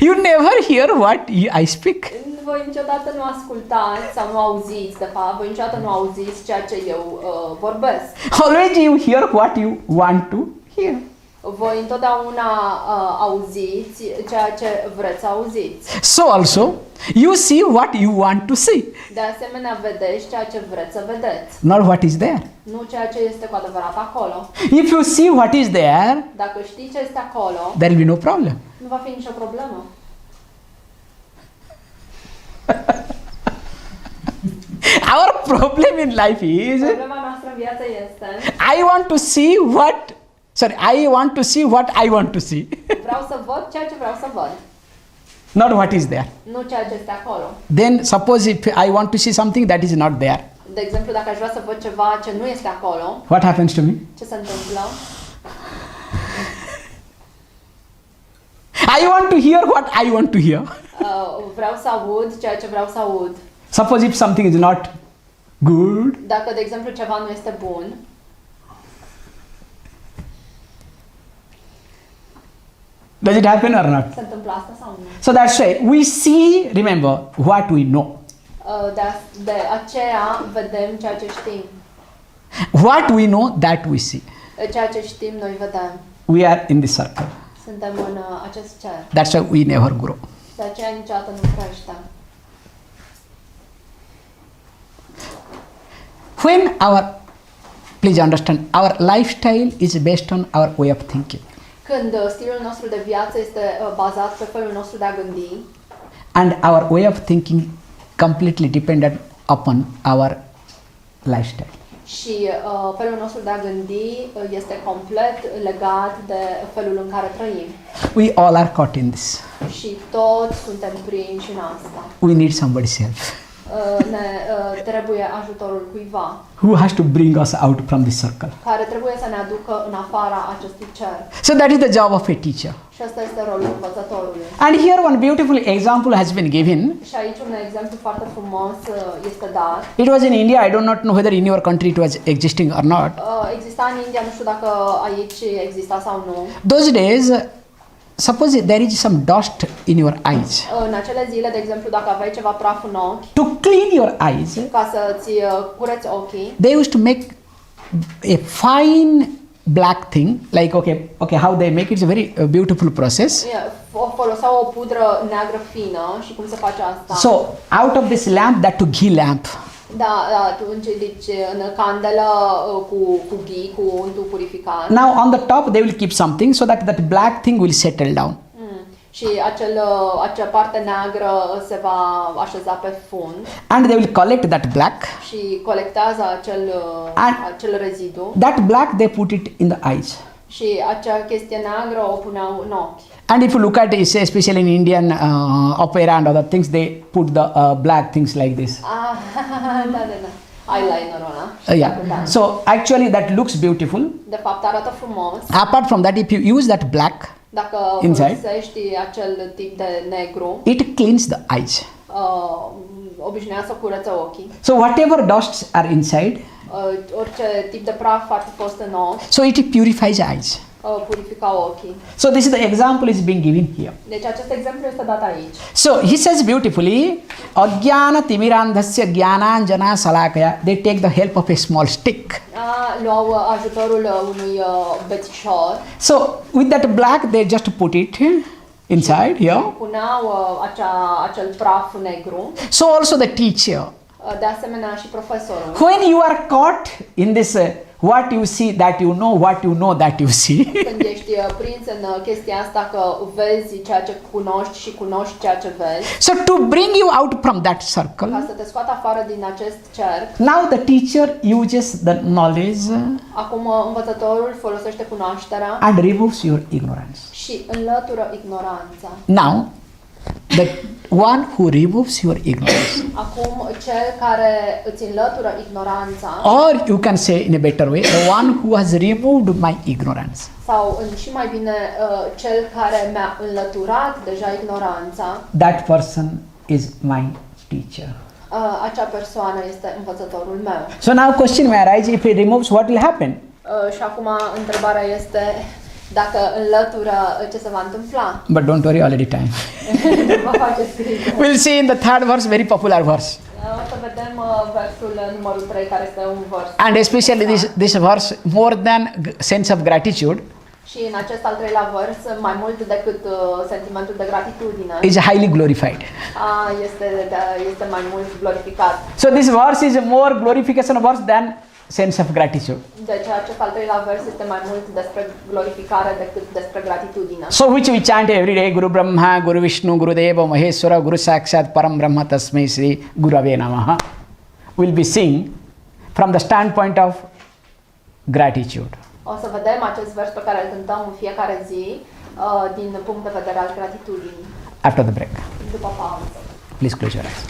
Speaker 1: You never hear what I speak.
Speaker 2: Voi niciodată nu ascultați sau nu auziți, de fapt, voi niciodată nu auziți ceea ce eu vorbesc.
Speaker 1: Always you hear what you want to hear.
Speaker 2: Voi întotdeauna auziți ceea ce vreți să auziți.
Speaker 1: So also, you see what you want to see,
Speaker 2: De asemenea, vedeți ceea ce vreți să vedeți,
Speaker 1: not what is there.
Speaker 2: nu ceea ce este cu adevărat acolo.
Speaker 1: If you see what is there,
Speaker 2: Dacă știi ce este acolo,
Speaker 1: there will be no problem.
Speaker 2: nu va fi nicio problemă.
Speaker 1: Our problem in life is,
Speaker 2: Problema noastră în viață este
Speaker 1: I want to see what I want to see,
Speaker 2: vreau să văd ceea ce vreau să văd,
Speaker 1: not what is there.
Speaker 2: nu ceea ce este acolo.
Speaker 1: Then suppose if I want to see something that is not there,
Speaker 2: De exemplu, dacă aș vrea să văd ceva ce nu este acolo,
Speaker 1: what happens to me?
Speaker 2: ce se întâmplă?
Speaker 1: I want to hear what I want to hear.
Speaker 2: Vreau să aud ceea ce vreau să aud.
Speaker 1: Suppose if something is not good,
Speaker 2: Dacă, de exemplu, ceva nu este bun,
Speaker 1: does it happen or not?
Speaker 2: se întâmplă asta sau nu?
Speaker 1: So that's why we see, remember, what we know.
Speaker 2: De aceea vedem ceea ce știm.
Speaker 1: What we know, that we see.
Speaker 2: Ceea ce știm, noi vedem.
Speaker 1: We are in this circle.
Speaker 2: Suntem în acest cer.
Speaker 1: That's why we never grow.
Speaker 2: De aceea niciodată nu creștem.
Speaker 1: When please understand, our lifestyle is based on our way of thinking.
Speaker 2: Când stilul nostru de viață este bazat pe felul nostru de a gândi,
Speaker 1: And our way of thinking completely dependent upon our lifestyle.
Speaker 2: și felul nostru de a gândi este complet legat de felul în care trăim.
Speaker 1: We all are caught in this.
Speaker 2: Și toți suntem prinși în asta.
Speaker 1: We need somebody's help.
Speaker 2: Ne trebuie ajutorul cuiva
Speaker 1: Who has to bring us out from this circle?
Speaker 2: care trebuie să ne aducă în afara acestui cer.
Speaker 1: So that is the job of a teacher.
Speaker 2: Și asta este rolul învățătorului.
Speaker 1: And here one beautiful example has been given.
Speaker 2: Și aici un exemplu foarte frumos este dat.
Speaker 1: It was in India. I do not know whether in your country it was existing or not.
Speaker 2: Exista în India, nu știu dacă aici exista sau nu.
Speaker 1: Those days, suppose there is some dust in your eyes.
Speaker 2: În acele zile, de exemplu, dacă aveai ceva praf în ochi,
Speaker 1: To clean your eyes,
Speaker 2: ca să-ți cureți ochii,
Speaker 1: they used to make a fine black thing, like okay, how they make it is a very beautiful process.
Speaker 2: foloseau o pudră neagră fină și cum se face asta?
Speaker 1: So out of this lamp, that to ghee lamp.
Speaker 2: Da, atunci, deci, în candelă cu ghee, cu untul purificat.
Speaker 1: Now on the top they will keep something so that black thing will settle down.
Speaker 2: Și acea parte neagră se va așeza pe fund.
Speaker 1: And they will collect that black.
Speaker 2: Și colectează acel rezidu.
Speaker 1: That black they put it in the eyes.
Speaker 2: Și acea chestie neagră o puneau în ochi.
Speaker 1: And if you look at it, especially in Indian opera and other things, they put the black things like this.
Speaker 2: Da. Eyelinerul ăla.
Speaker 1: Yeah. So actually that looks beautiful.
Speaker 2: De fapt arată frumos.
Speaker 1: Apart from that, if you use that black,
Speaker 2: dacă folosești acel tip de negru,
Speaker 1: it cleans the eyes.
Speaker 2: obișnuia să curăță ochii.
Speaker 1: So whatever dusts are inside,
Speaker 2: orice tip de praf ar fi fost în ochi,
Speaker 1: so it purifies eyes.
Speaker 2: purifica ochii.
Speaker 1: So this is the example is being given here.
Speaker 2: Deci acest exemplu este dat aici.
Speaker 1: So he says beautifully, Agyana timirandhasya jnananjana salakaya. They take the help of a small stick.
Speaker 2: Luau ajutorul unui bețișor.
Speaker 1: So with that black they just put it inside here.
Speaker 2: Puneau acel praf negru.
Speaker 1: So also the teacher.
Speaker 2: De asemenea și profesorul.
Speaker 1: When you are caught in this what you see that you know, what you know that you see.
Speaker 2: Când ești prins în chestia asta că vezi ceea ce cunoști și cunoști ceea ce vezi.
Speaker 1: So to bring you out from that circle.
Speaker 2: Ca să te scoată afară din acest cerc.
Speaker 1: Now the teacher uses the knowledge.
Speaker 2: Acum învățătorul folosește cunoașterea.
Speaker 1: And removes your ignorance.
Speaker 2: Și înlătură ignoranța.
Speaker 1: Now the one who removes your ignorance.
Speaker 2: Acum cel care îți înlătură ignoranța.
Speaker 1: Or you can say in a better way, the one who has removed my ignorance.
Speaker 2: Sau și mai bine cel care mi-a înlăturat deja ignoranța.
Speaker 1: That person is my teacher.
Speaker 2: Acea persoană este învățătorul meu.
Speaker 1: So now question may arise, if he removes, what will happen?
Speaker 2: Și acum întrebarea este dacă înlătură, ce se va întâmpla?
Speaker 1: But don't worry, already time.
Speaker 2: Vă faceți griji.
Speaker 1: We'll see in the third verse, very popular verse.
Speaker 2: O să vedem versul numărul 3, care este un vers.
Speaker 1: And especially this verse, more than sense of gratitude,
Speaker 2: Și în acest al treilea vers, mai mult decât sentimentul de gratitudine,
Speaker 1: is highly glorified.
Speaker 2: este mai mult glorificat.
Speaker 1: So this verse is more glorification verse than sense of gratitude.
Speaker 2: Deci acest al treilea vers este mai mult despre glorificare decât despre gratitudine.
Speaker 1: So which we chant every day, Guru Brahma, Guru Vishnu, Guru Deva Maheshwara, Guru Sakshat Param Brahma Tasmai Shri Gurave Namah. We'll be seeing from the standpoint of gratitude.
Speaker 2: O să vedem acest vers pe care îl cântăm în fiecare zi din punct de vedere al gratitudinii.
Speaker 1: After the break.
Speaker 2: După pauză.
Speaker 1: Please close your eyes.